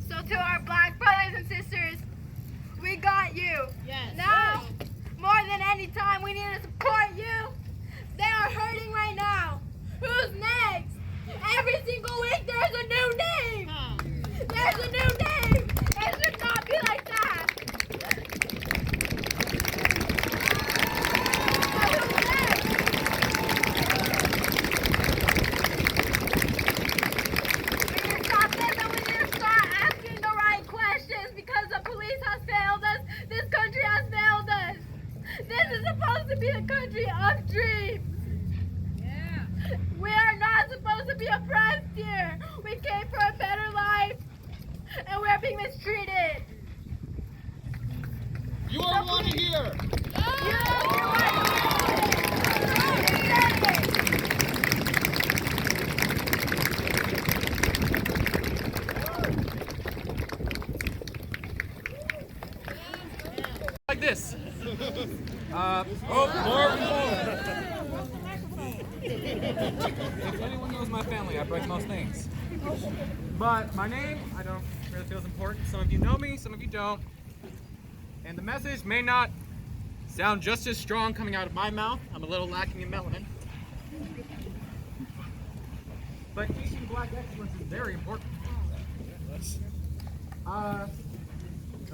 So to our black brothers and sisters, we got you. Yes. Now, more than any time, we need to support you. They are hurting right now. Who's next? Every single week there's a new name. There's a new name. It should not be like that. So who's next? We need to stop this and we need to start asking the right questions because the police has failed us. This country has failed us. This is supposed to be the country of dreams. We are not supposed to be oppressed here. We came for a better life, and we're being mistreated. You are wanted here. You Like this. More. If anyone knows my family, I break most names. But my name, I don't really feel is important. Some of you know me, some of you don't. And the message may not sound just as strong coming out of my mouth. I'm a little lacking in melanin. But teaching black excellence is very important. I'm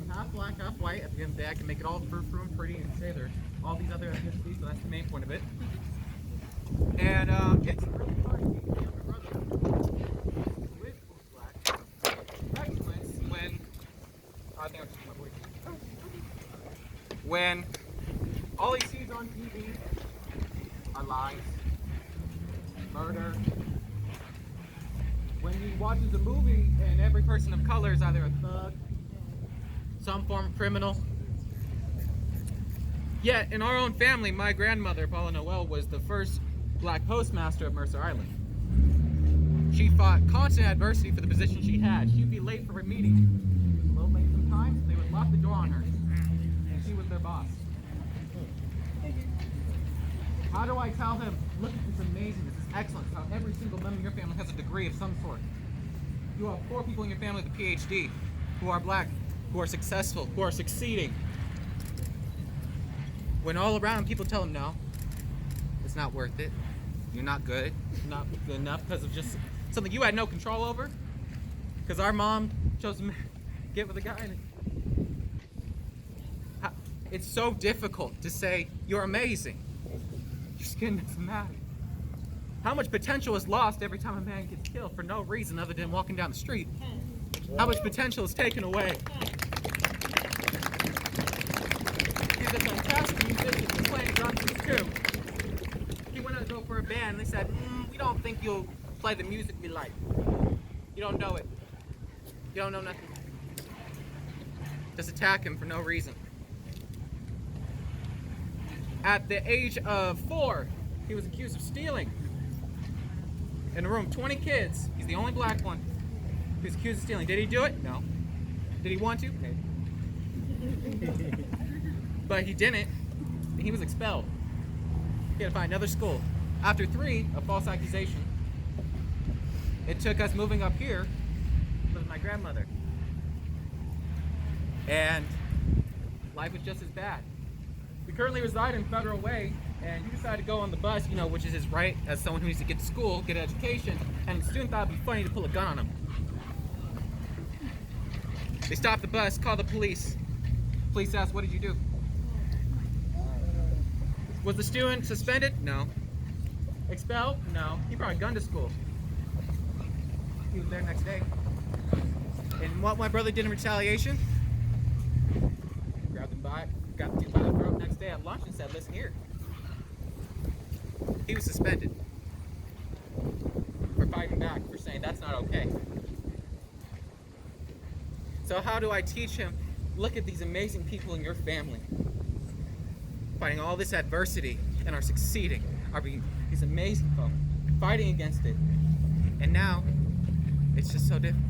half black, half white. At the end of the day, I can make it all frou-frou and pretty and say there's all these other ethnicities, so that's the main point of it. And it's really hard to teach a younger brother with black excellence when I think I'm just my voice. When all he sees on TV are lies, murder. When he watches a movie and every person of color is either a thug, some form of criminal. Yet, in our own family, my grandmother, Paula Noel, was the first black postmaster of Mercer Island. She fought constant adversity for the position she had. She'd be late for a meeting. She was a little late sometimes, and they would lock the door on her. And she was their boss. How do I tell them, look at this amazing, this is excellent, how every single member of your family has a degree of some sort. You have 4 people in your family with a PhD who are black, who are successful, who are succeeding. When all around people tell them, no, it's not worth it. You're not good. You're not good enough because of just something you had no control over. Because our mom chose to get with a guy. It's so difficult to say, you're amazing. Your skin doesn't matter. How much potential is lost every time a man gets killed for no reason other than walking down the street? How much potential is taken away? He's a fantastic musician. He's playing drums too. He went out to go for a band and they said, we don't think you'll play the music we like. You don't know it. You don't know nothing. Just attack him for no reason. At the age of 4, he was accused of stealing. In a room, 20 kids. He's the only black one. He was accused of stealing. Did he do it? No. Did he want to? Maybe. But he didn't, and he was expelled. He had to find another school. After 3, a false accusation, it took us moving up here to live with my grandmother. And life was just as bad. We currently reside in Federal Way, and you decide to go on the bus, which is his right as someone who needs to get to school, get an education, and the student thought it'd be funny to pull a gun on him. They stopped the bus, called the police. Police asked, what did you do? Was the student suspended? No. Expelled? No. He brought a gun to school. He was there next day. And what my brother did in retaliation? Grabbed him by, got the dude by the throat next day at lunch and said, listen here. He was suspended for fighting back, for saying that's not okay. So how do I teach him? Look at these amazing people in your family, fighting all this adversity and are succeeding, are being these amazing folk, fighting against it. And now, it's just so different.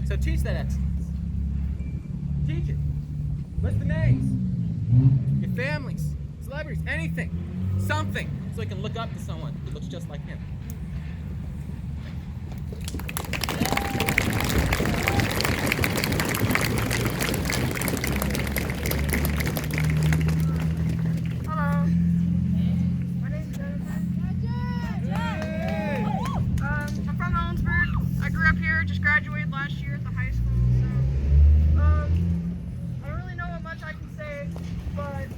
So teach that excellence. Teach it. List the names. Your families, celebrities, anything, something, so he can look up to someone who looks just like him. Hello. My name's Jennifer. I'm from Ellensburg. I grew up here, just graduated last year at the high school. So, I don't really know what much I can say, but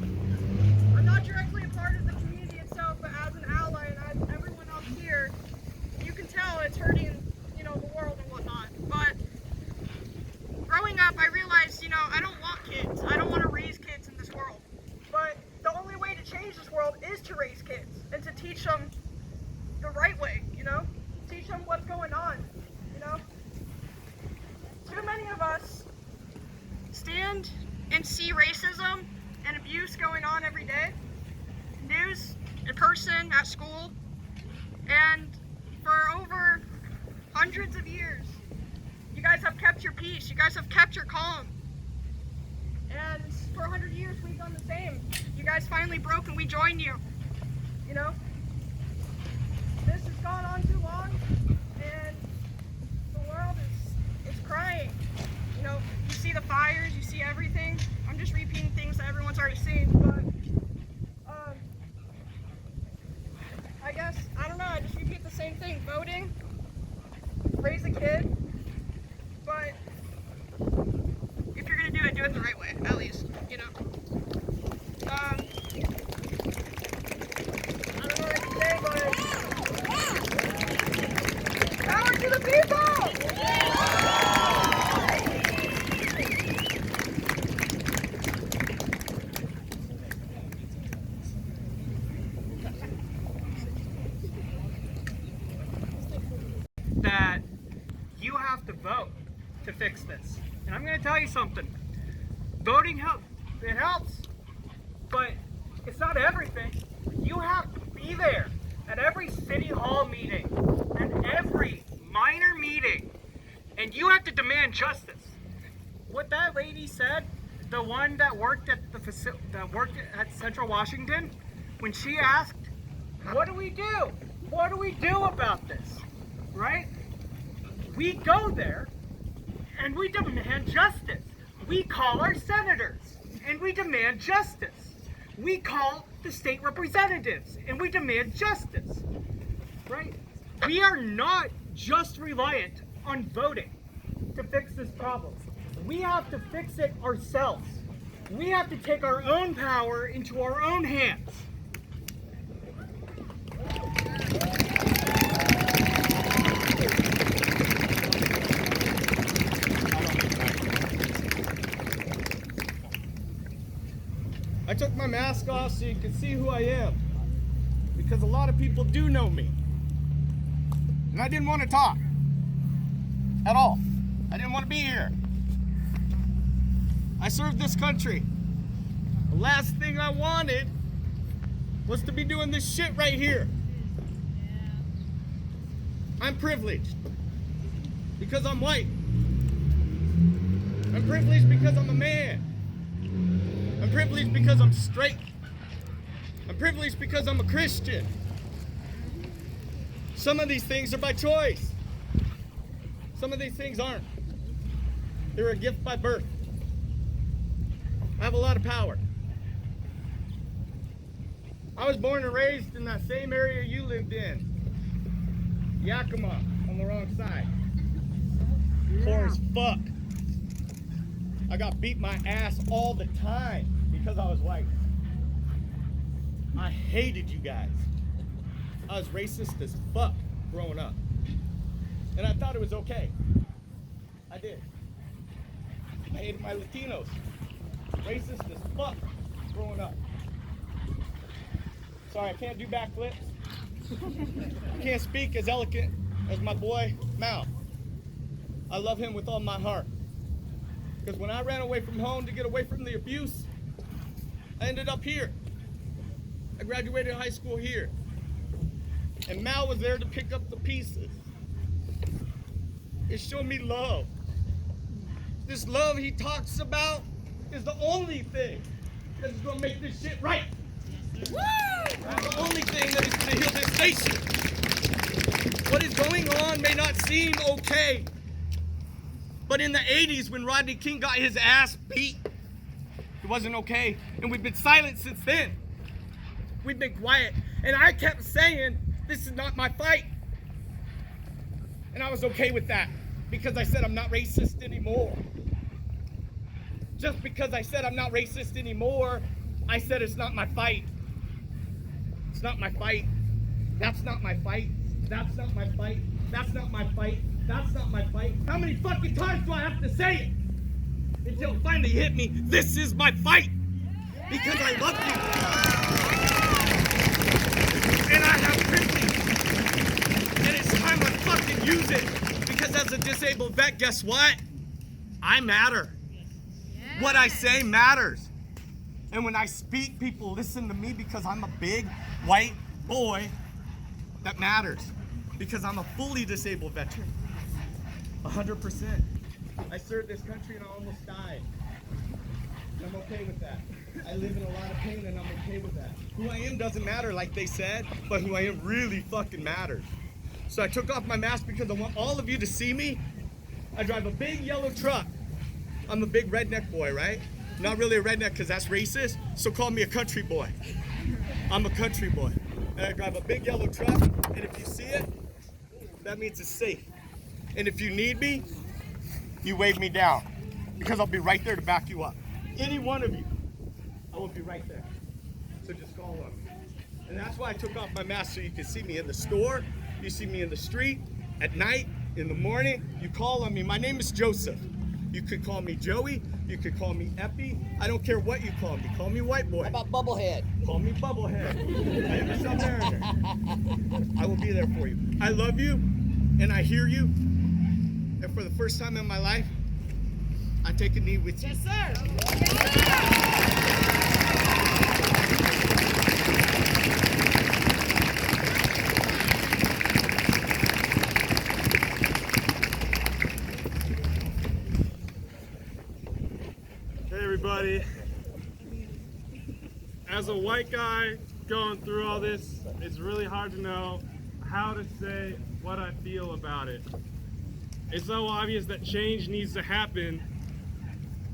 I'm not directly a part of the community itself, but as an ally and as everyone else here, you can tell it's hurting, the world and whatnot. But growing up, I realized, I don't want kids. I don't want to raise kids in this world. But the only way to change this world is to raise kids and to teach them the right way, teach them what's going on, Too many of us stand and see racism and abuse going on every day, news, in person, at school, and for over hundreds of years, you guys have kept your peace, you guys have kept your calm, and for 100 years we've done the same. You guys finally broke and we joined you, This has gone on too long, and the world is crying. You see the fires, you see everything. I'm just repeating things that everyone's already seen, but I guess, I don't know, I just repeat the same thing. Voting, raise a kid, but if you're gonna do it the right way, at least, I don't know what I can say, but power to the people! That you have to vote to fix this. And I'm going to tell you something. Voting helps. It helps. But it's not everything. You have to be there at every city hall meeting and every minor meeting. And you have to demand justice. What that lady said, the one that worked at Central Washington, when she asked, what do we do? What do we do about this? Right? We go there and we demand justice. We call our senators and we demand justice. We call the state representatives and we demand justice. Right? We are not just reliant on voting to fix this problem. We have to fix it ourselves. We have to take our own power into our own hands. I took my mask off so you can see who I am, because a lot of people do know me. And I didn't want to talk at all. I didn't want to be here. I served this country. The last thing I wanted was to be doing this shit right here. I'm privileged because I'm white. I'm privileged because I'm a man. I'm privileged because I'm straight. I'm privileged because I'm a Christian. Some of these things are by choice. Some of these things aren't. They're a gift by birth. I have a lot of power. I was born and raised in that same area you lived in. Yakima, on the wrong side. Poor as fuck. I got beat my ass all the time because I was white. I hated you guys. I was racist as fuck growing up. And I thought it was okay. I did. I hated my Latinos. Racist as fuck growing up. Sorry, I can't do backflips. I can't speak as eloquent as my boy Mal. I love him with all my heart. Because when I ran away from home to get away from the abuse, I ended up here. I graduated high school here. And Mal was there to pick up the pieces. It showed me love. This love he talks about is the only thing that is going to make this shit right. Woo! It's the only thing that is going to heal this nation. What is going on may not seem okay. But in the 80s, when Rodney King got his ass beat, it wasn't okay. And we've been silent since then. We've been quiet. And I kept saying, this is not my fight. And I was okay with that because I said I'm not racist anymore. Just because I said I'm not racist anymore, I said it's not my fight. It's not my fight. That's not my fight. That's not my fight. That's not my fight. That's not my fight. How many fucking times do I have to say it? Until it finally hit me, this is my fight. Because I love you. And I have privilege. And it's time I fucking use it. Because as a disabled vet, guess what? I matter. What I say matters. And when I speak, people listen to me because I'm a big white boy that matters. Because I'm a fully disabled veteran. 100%. I served this country and I almost died. And I'm okay with that. I live in a lot of pain and I'm okay with that. Who I am doesn't matter like they said, but who I am really fucking matters. So I took off my mask because I want all of you to see me. I drive a big yellow truck. I'm a big redneck boy, right? Not really a redneck because that's racist, so call me a country boy. I'm a country boy. And I drive a big yellow truck, and if you see it, that means it's safe. And if you need me, you wave me down because I'll be right there to back you up. Any one of you, I will be right there. So just call on me. And that's why I took off my mask so you can see me in the store, you see me in the street, at night, in the morning, you call on me. My name is Joseph. You could call me Joey, you could call me Epi. I don't care what you call me. Call me white boy. How about Bubblehead? Call me Bubblehead. I am a South Mariner. I will be there for you. I love you, and I hear you. And for the first time in my life, I take a knee with you. Yes, sir. Hey everybody. As a white guy going through all this, it's really hard to know how to say what I feel about it. It's so obvious that change needs to happen,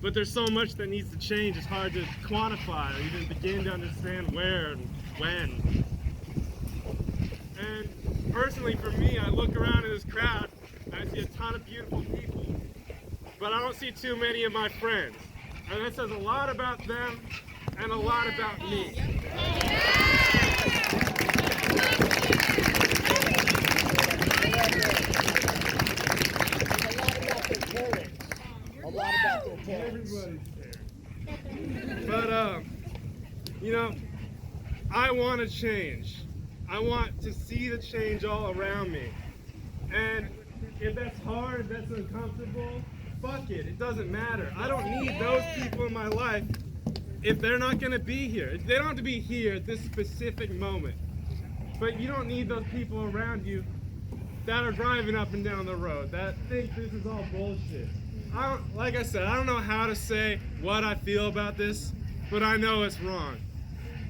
but there's so much that needs to change, it's hard to quantify or even begin to understand where and when. And personally for me, I look around in this crowd and I see a ton of beautiful people, but I don't see too many of my friends. And that says a lot about them and a lot about me. A lot about their parents. Everybody's there. But, you know, I want to change. I want to see the change all around me. And if that's hard, if that's uncomfortable, fuck it, it doesn't matter. I don't need those people in my life if they're not gonna be here. They don't have to be here at this specific moment. But you don't need those people around you that are driving up and down the road, that think this is all bullshit. Like I said, I don't know how to say what I feel about this, but I know it's wrong.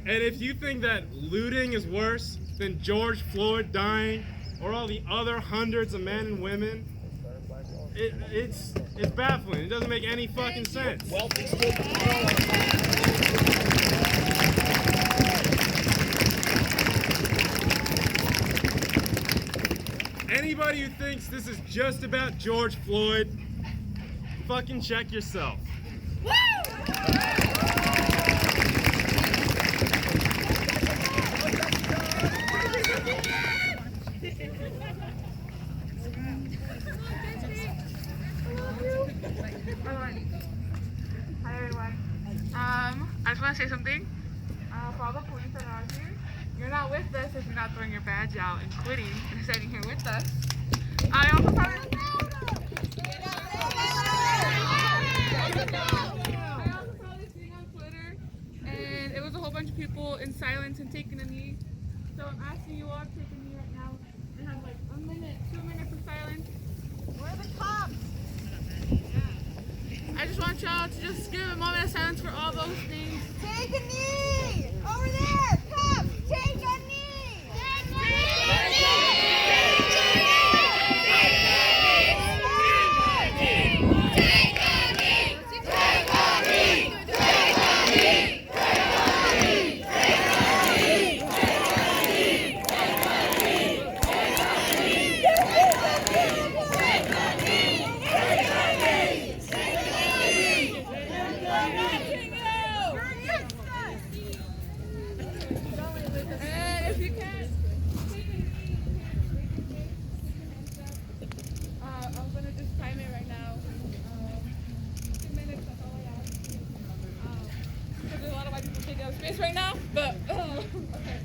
And if you think that looting is worse than George Floyd dying or all the other hundreds of men and women, it's baffling. It doesn't make any fucking sense. Anybody who thinks this is just about George Floyd, fucking check yourself. Hi everyone. I just want to say something. For all the police that are out here, you're not with us if you're not throwing your badge out and quitting and standing here with us. I also probably silence and taking a knee. So I'm asking you all to take a knee right now and have like 1 minute, 2 minutes of silence. Where are the cops? I just want y'all to just give a moment of silence for all those names. Take a knee! Over there! Cops! Take a knee! Take a I'm gonna just time it right now. 2 minutes, that's all I ask. Because there's a lot of white people taking up space right now, but okay.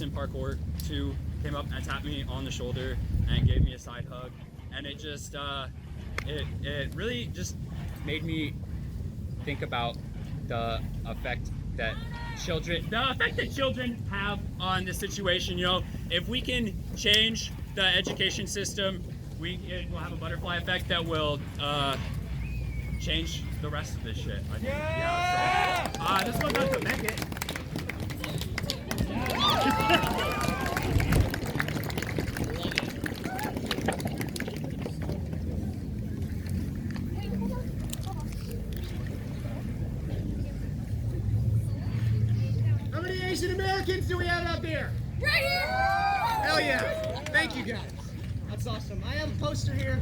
In parkour, 2 came up and tapped me on the shoulder and gave me a side hug, and it just it really just made me think about the effect that children have on this situation. You know, if we can change the education system, it will have a butterfly effect that will change the rest of this shit. I think. Yeah. So, this one doesn't make it. How many Asian Americans do we have out there? Right here! Hell yeah. Thank you guys. That's awesome. I have a poster here.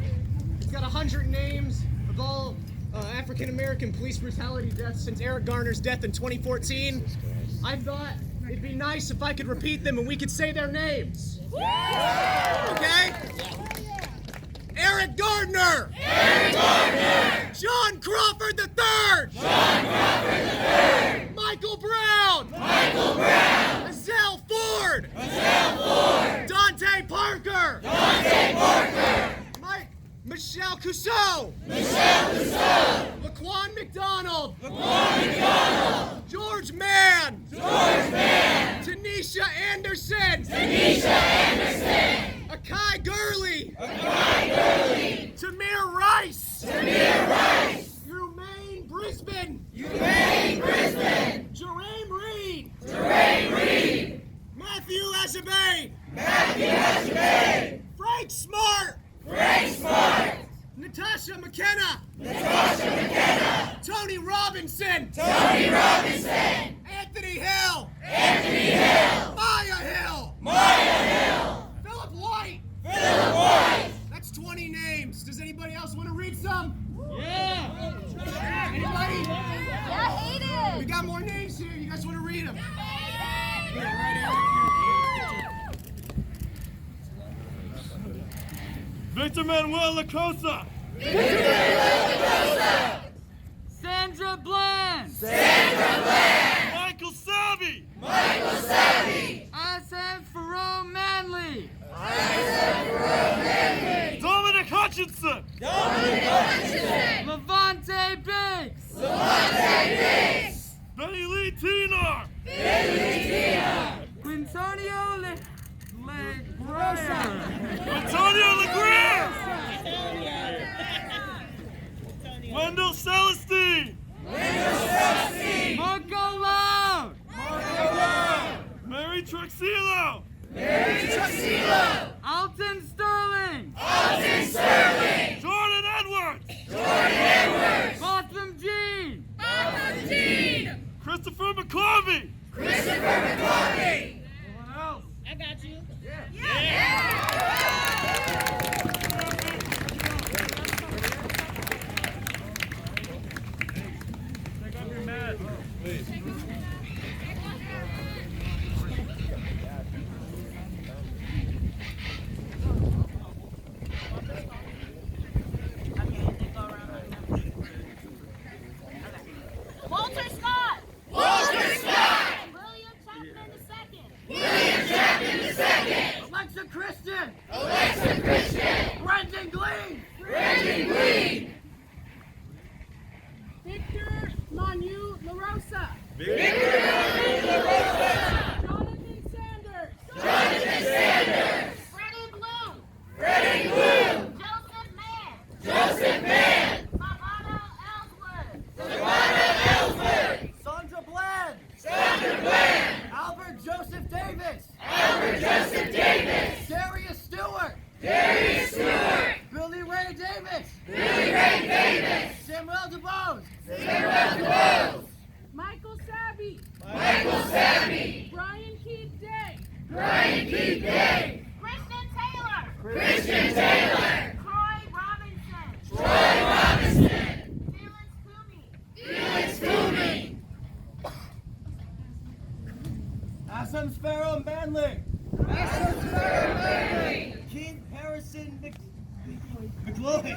It's got 100 names of all African American police brutality deaths since Eric Garner's death in 2014. I thought it'd be nice if I could repeat them and we could say their names. Okay? Eric Gardner! Eric Gardner! John Crawford III! John Crawford III! Michael Brown! Michael Brown! Azelle Ford! Azelle Ford! Dante Parker! Dante Parker! Michelle Cusseau! Michelle Cusseau! Laquan McDonald! Laquan McDonald! George Mann! George Mann! Tanisha Anderson! Tanisha Anderson! Akai Gurley! Akai Gurley! Tamir Rice! Tamir Rice! Umaine Brisbane! Umaine Brisbane! Jerame Reed! Jerame Reed! Matthew Ashabane! Matthew Ashabane! Frank Smart! Frank Smart! Natasha McKenna! Natasha McKenna! Tony Robinson! Tony Robinson! Anthony Hill! Anthony Hill! Maya Hill! Maya Hill! Philip White! Philip White! That's 20 names. Does anybody else want to read some? Yeah! Anybody? Yeah, Hayden! We got more names here. You guys want to read them? Victor Manuel Lacosta. Victor Manuel Lacosta! Sandra Bland! Sandra Bland! Michael Savvy. Michael Savvy! Isaac Farrow Manley! Isaac Farrow Manley! Dominic Hutchinson. Dominic Hutchinson! Levante Biggs! Levante Biggs! Benny Lee Tinar. Benny Lee Tinar! Quintonio Antonio LeGrand. Wendell Celestine. Wendell Celestine! Marco Loud! Marco Loud! Mary Truxillo. Mary Truxillo! Alton Sterling! Alton Sterling! Jordan Edwards. Jordan Edwards! Botham Jean! Botham Jean! Christopher McCorvey. Christopher McCorvey! Anyone else? I got you. Christian. Alexa Christian. Brendan Glean. Brendan Green. Victor Manu LaRosa. Victor Manu LaRosa. Jonathan Sanders. Jonathan Sanders. Freddie Blue. Freddie Blue. Joseph Mann. Joseph Mann. Savannah Ellswood. Savannah Ellswood. Sandra Bland. Sandra Bland. Albert Joseph Davis. Albert Joseph Davis. Darius Stewart. Darius Stewart. Billy Ray Davis. Billy Ray Davis. Samuel DeBose. Samuel DeBose. Michael Sabby. Michael Sabby. Brian Keith Day. Brian Keith Day. Christian Taylor. Christian Taylor. Troy Robinson. Troy Robinson. Felix Toomey. Felix Toomey. Assam Sparrow Manley. Assam Sparrow Manley. Keith Harrison McLeod.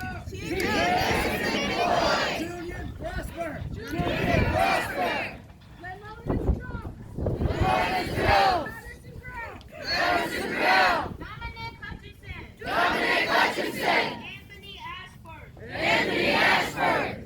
Julian Prosper. Julian Prosper. Lemonis Jones. Lemonis Jones. Madison Brown. Madison Brown. Dominic Hutchinson. Dominic Hutchinson. Anthony Ashford. Anthony Ashford.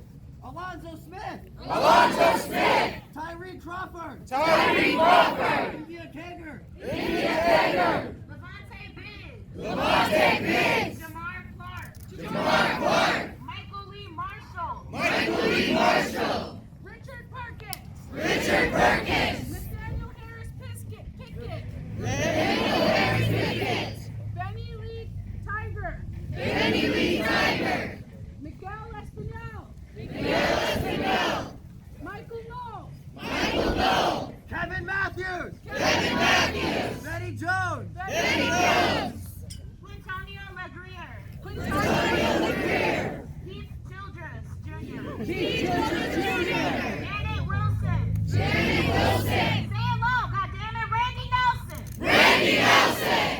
Alonzo Smith. Alonzo Smith. Tyree Crawford. Tyree Crawford. India Kager. India Kager. Levante Biggs. Levante Biggs. Jamar Clark. Jamar Clark. Michael Lee Marshall. Michael Lee Marshall. Richard Perkins. Richard Perkins. Nathaniel Harris Pickett. Nathaniel Harris Pickett. Benny Lee Tiger. Benny Lee Tiger. Miguel Espinal. Miguel Espinal. Michael Knowles. Michael Knoll. Kevin Matthews. Kevin Matthews. Betty Jones. Betty Jones. Quintonio Legrier. Antonio LeGrier. Keith Childress Jr. Keith Childress Jr. Janet Wilson. Janet Wilson. Say hello, goddammit, Randy Nelson. Randy Nelson.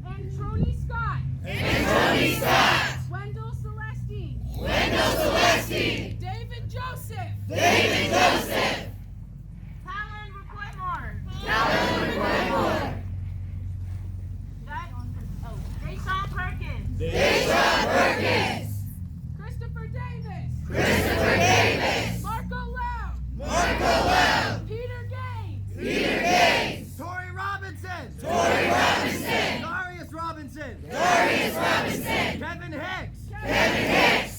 And Trony Scott. And Tony Scott. Wendell Celestine. Wendell Celestine. David Joseph. David Joseph. Talon McCoymore. Calvin McCoymore. Deshaun Perkins. Deshaun Perkins. Christopher Davis. Christopher Davis. Marco Loud. Marco Loud. Peter Gaines. Peter Gaines. Tori Robinson. Tori Robinson. Darius Robinson. Darius Robinson. Kevin Hicks. Kevin Hicks.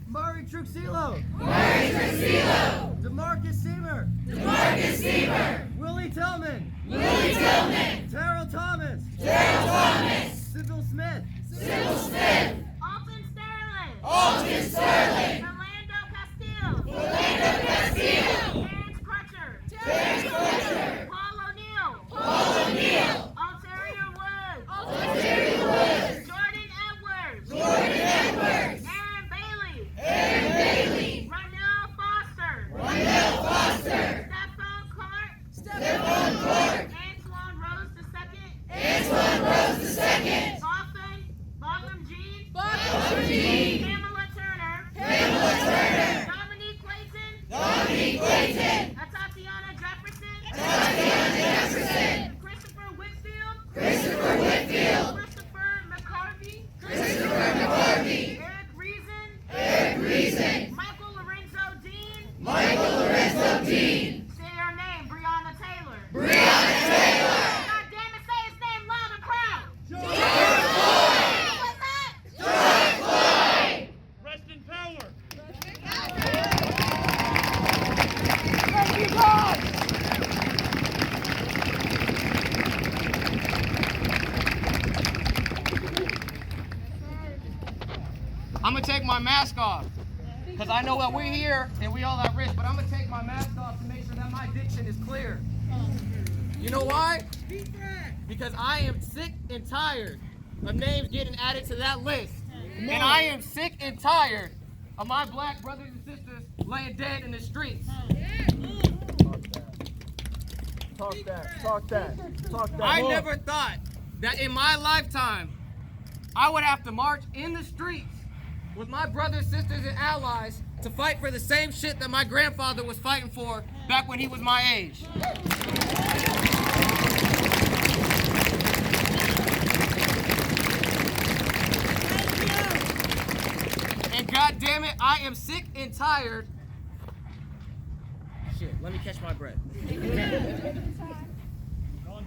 Murray Truxillo. Murray Truxillo. DeMarcus Seamer. DeMarcus Seamer. Willie Tillman. Willie Tillman. Terrell Thomas. Terrell Thomas. Sybil Smith. Sybil Smith. Alton Sterling. Alton Sterling. Orlando Castile. Orlando Castile. Terrence Crutcher. Terrence Crutcher. Paul O'Neill. Paul O'Neill. Altaria Woods. Altaria Woods. Jordan Edwards. Jordan Edwards. Aaron Bailey. Aaron Bailey. Ronell Foster. Ronell Foster. Stephon Clark. Stephon Clark. Antoine Rose II. Antoine Rose II. Botham Jean. Botham Jean. Pamela Turner. Pamela Turner. Dominique Clayton. Dominique Clayton. Tatiana Jefferson. Tatiana Jefferson. Christopher Whitfield. Christopher Whitfield. Christopher McCarvey. Christopher McCarvey. Eric Reason. Eric Reason. Michael Lorenzo Dean. Michael Lorenzo Dean. Say your name, Breonna Taylor. Breonna Taylor. God damn it, say his name loud and proud. George Floyd. What's that? George Floyd. Rest in power. Thank you, God. I'm gonna take my mask off because I know that we're here and we all at risk, but I'm gonna take my mask off to make sure that my diction is clear. You know why? Because I am sick and tired of names getting added to that list. And I am sick and tired of my black brothers and sisters laying dead in the streets. Talk that. Talk that. Talk that. I never thought that in my lifetime I would have to march in the streets with my brothers, sisters, and allies to fight for the same shit that my grandfather was fighting for back when he was my age. I am sick and tired. Shit, let me catch my breath.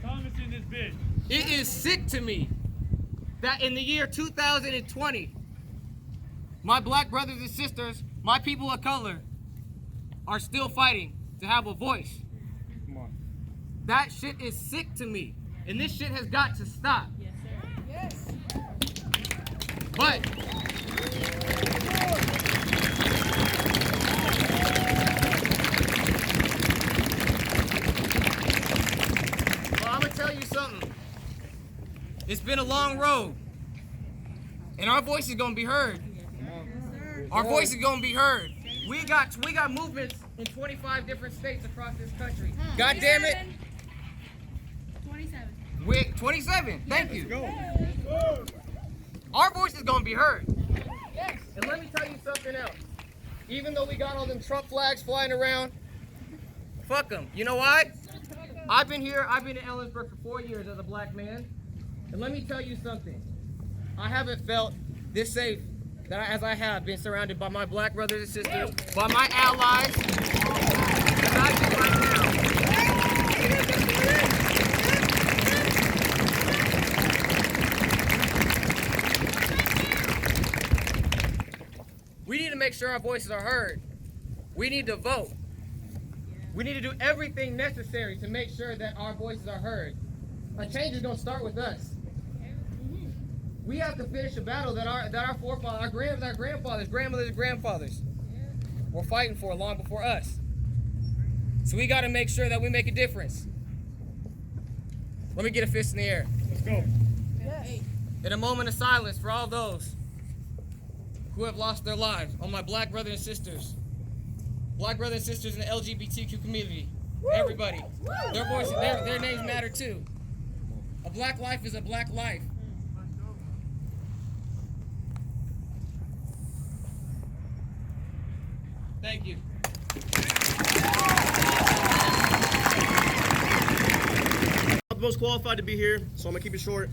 Thomas in this bitch. It is sick to me that in the year 2020, my black brothers and sisters, my people of color, are still fighting to have a voice. Come on. That shit is sick to me, and this shit has got to stop. Yes, sir. Yes. But I'm gonna tell you something. It's been a long road, and our voice is gonna be heard. Our voice is gonna be heard. We got movements in 25 different states across this country. God damn it. 27. We're 27. Thank you. Our voice is gonna be heard. And let me tell you something else. Even though we got all them Trump flags flying around, fuck them. You know why? I've been in Ellensburg for 4 years as a black man, and let me tell you something. I haven't felt this safe as I have been surrounded by my black brothers and sisters, by my allies, as I do right now. We need to make sure our voices are heard. We need to vote. We need to do everything necessary to make sure that our voices are heard. A change is going to start with us. We have to finish a battle that our forefathers, our grandfathers, grandmothers, and grandfathers were fighting for long before us. So we got to make sure that we make a difference. Let me get a fist in the air. Let's go. Yes. In a moment of silence for all those who have lost their lives, all my black brothers and sisters. Black brothers and sisters in the LGBTQ community. Woo! Everybody. Woo! Their voices, their names matter too. A black life is a black life. Thank you. I'm the most qualified to be here, so I'm gonna keep it short.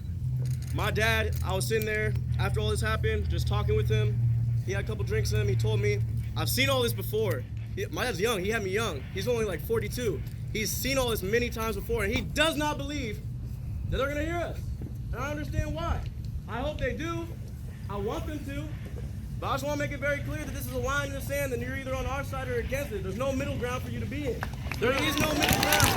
My dad, I was sitting there after all this happened, just talking with him. He had a couple drinks in him. He told me, I've seen all this before. My dad's young. He had me young. He's only like 42. He's seen all this many times before, and he does not believe that they're gonna hear us. And I understand why. I hope they do. I want them to. But I just want to make it very clear that this is a line in the sand, and you're either on our side or against it. There's no middle ground for you to be in. There is no middle ground.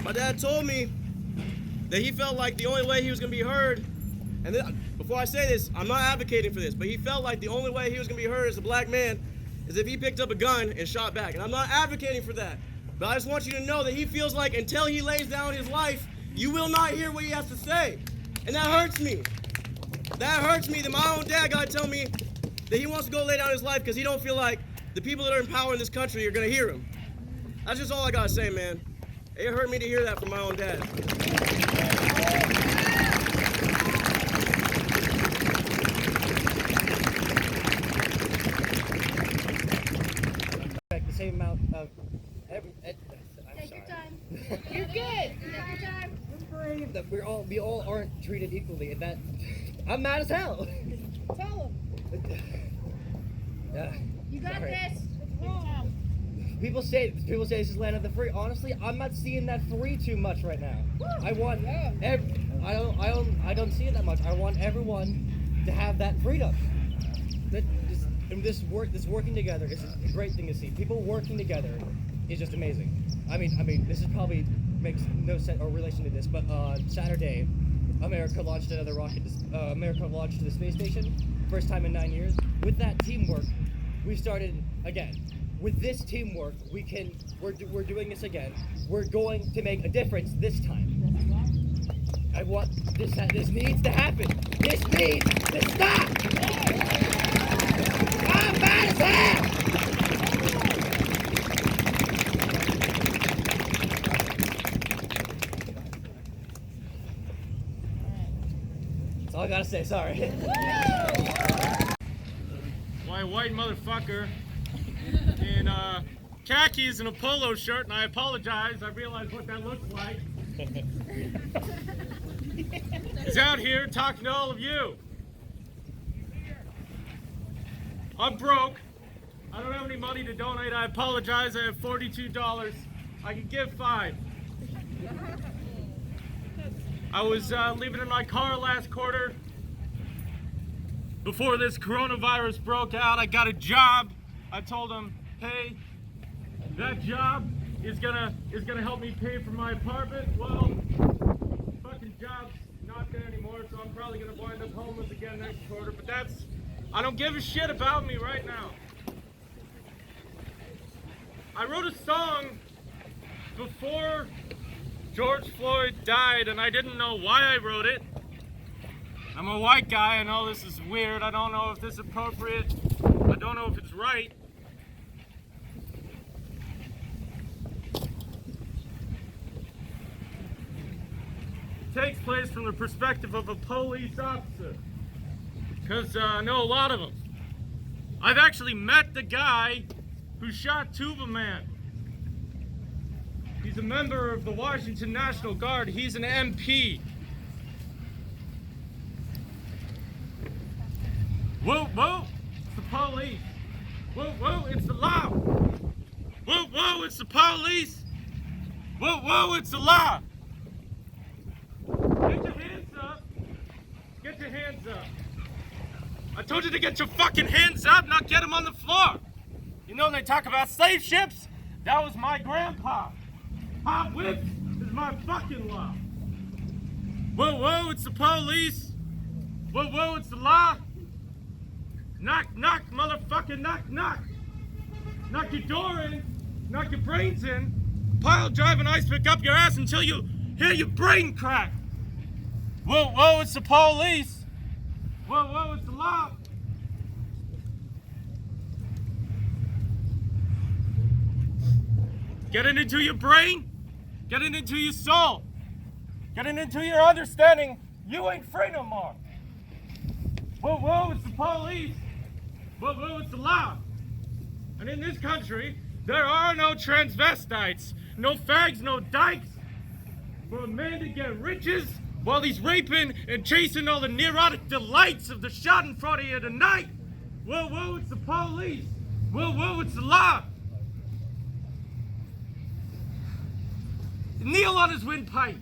My dad told me that he felt like the only way he was going to be heard, and before I say this, I'm not advocating for this, but he felt like the only way he was going to be heard as a black man is if he picked up a gun and shot back. And I'm not advocating for that, but I just want you to know that he feels like until he lays down his life, you will not hear what he has to say. And that hurts me. That hurts me that my own dad got to tell me that he wants to go lay down his life because he don't feel like the people that are in power in this country are going to hear him. That's just all I got to say, man. It hurt me to hear that from my own dad. The same amount of I'm Take sorry. your time. You're good. Take your time. That we all aren't treated equally, and that I'm mad as hell. Tell them. You got sorry. this. It's wrong. People say this is land of the free. Honestly, I'm not seeing that free too much right now. I want I don't see it that much. I want everyone to have that freedom. This working together is a great thing to see. People working together is just amazing. I mean, this is probably makes no sense or relation to this, but Saturday, America launched another rocket. America launched to the space station, first time in 9 years. With that teamwork, we started again. With this teamwork, we're doing this again. We're going to make a difference this time. I want this needs to happen. This needs to stop. I'm mad as hell. That's all I gotta say. Sorry. Why, white motherfucker in khakis and a polo shirt, and I apologize. I realize what that looks like. He's out here talking to all of you. I'm broke. I don't have any money to donate. I apologize. I have $42. I can give $5. I was leaving in my car last quarter. Before this coronavirus broke out, I got a job. I told them, hey, that job is gonna help me pay for my apartment. Well, fucking job's not there anymore, so I'm probably gonna wind up homeless again next quarter. But I don't give a shit about me right now. I wrote a song before George Floyd died, and I didn't know why I wrote it. I'm a white guy. I know this is weird. I don't know if this is appropriate. I don't know if it's right. It takes place from the perspective of a police officer, because I know a lot of them. I've actually met the guy who shot Tuba Man. He's a member of the Washington National Guard. He's an MP. Whoa, whoa, it's the police. Whoa, whoa, it's the law. Whoa, whoa, it's the police. Whoa, whoa, it's the law. Get your hands up. Get your hands up. I told you to get your fucking hands up, not get them on the floor. You know they talk about slave ships? That was my grandpa. Hot whips is my fucking law. Whoa, whoa, it's the police. Whoa, whoa, it's the law. Knock, knock, motherfucker, knock, knock. Knock your door in, knock your brains in, pile drive an ice pick up your ass until you hear your brain crack. Whoa, whoa, it's the police. Whoa, whoa, it's the law. Get it into your brain, get it into your soul, get it into your understanding. You ain't free no more. Whoa, whoa, it's the police. Whoa, whoa, it's the law. And in this country, there are no transvestites, no fags, no dykes. For a man to get riches while he's raping and chasing all the neurotic delights of the schadenfreude of the night. Whoa, whoa, it's the police. Whoa, whoa, it's the law. Kneel on his windpipe.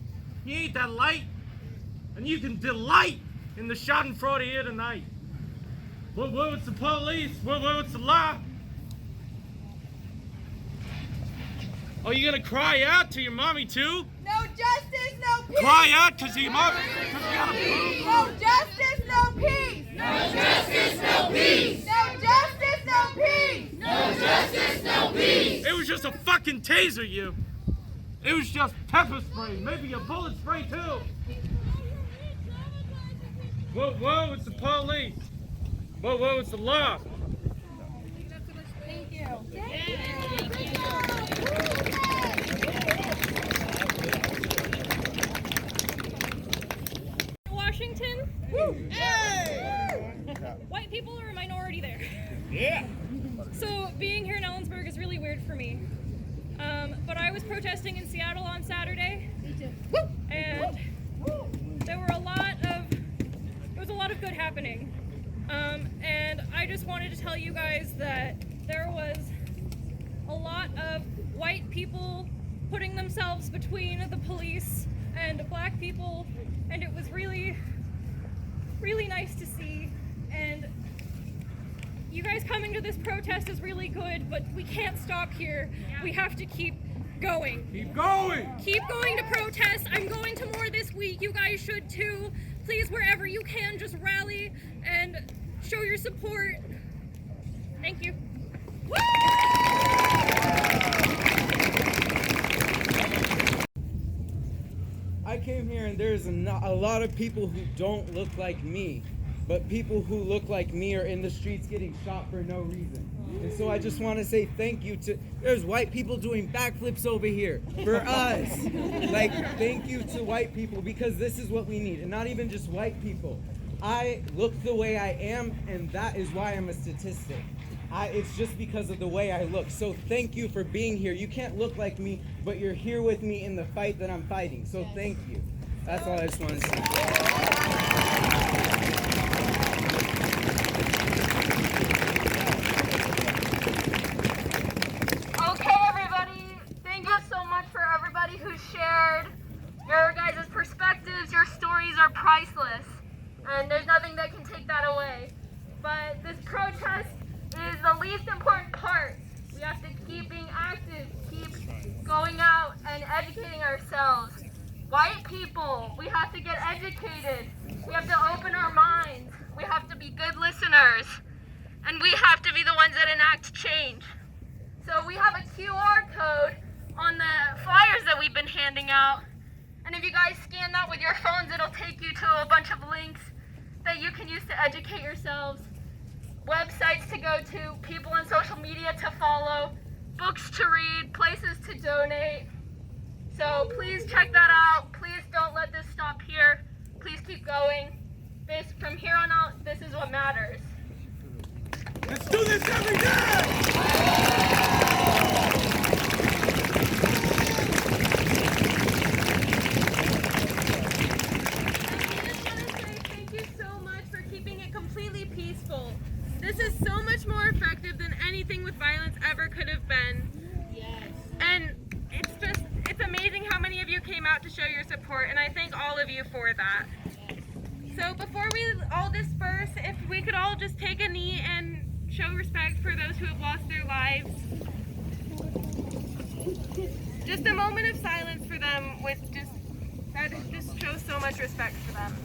He ain't that light. And you can delight in the schadenfreude of the night. Whoa, whoa, it's the police. Whoa, whoa, it's the law. Oh, you gonna cry out to your mommy too? No justice, no peace. Cry out to your mommy. No justice, no peace. No justice, no peace. No justice, no peace. No justice, no peace. It was just a fucking taser, you. It was just pepper spray, maybe a bullet spray too. Whoa, whoa, it's the police. Whoa, whoa, it's the law. Thank you. Washington? Hey! White people are a minority there. Yeah. So being here in Ellensburg is really weird for me. But I was protesting in Seattle on Saturday. And there was a lot of good happening. And I just wanted to tell you guys that there was a lot of white people putting themselves between the police and black people, and it was really, really nice to see. And you guys coming to this protest is really good, but we can't stop here. We have to keep going. Keep going! Keep going to protest. I'm going to more this week. You guys should too. Please, wherever you can, just rally and show your support. Thank you. I came here and there's a lot of people who don't look like me, but people who look like me are in the streets getting shot for no reason. And so I just want to say thank you to, there's white people doing backflips over here for us. Like, thank you to white people, because this is what we need. And not even just white people, I look the way I am, and that is why I'm a statistic. It's just because of the way I look. So thank you for being here. You can't look like me, but you're here with me in the fight that I'm fighting. So thank you. That's all I just want to say. Okay, everybody. Thank you so much for everybody who shared your guys' perspectives. Your stories are priceless, and there's nothing that can take that away. But this protest is the least important part. We have to keep being active, keep going out and educating ourselves. White people, we have to get educated. We have to open our minds. We have to be good listeners. And we have to be the ones that enact change. So we have a QR code on the flyers that we've been handing out. And if you guys scan that with your phones, it'll take you to a bunch of links that you can use to educate yourselves, websites to go to, people on social media to follow, books to read, places to donate. So please check that out. Please don't let this stop here. Please keep going. From here on out, this is what matters. Let's do this every day! Thank you so much for keeping it completely peaceful. This is so much more effective than anything with violence ever could have been. Yes. And it's amazing how many of you came out to show your support, and I thank all of you for that. So before we all disperse, if we could all just take a knee and show respect for those who have lost their lives. Just a moment of silence for them that just shows so much respect for them.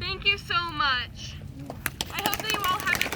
Thank you so much. I hope that you all have a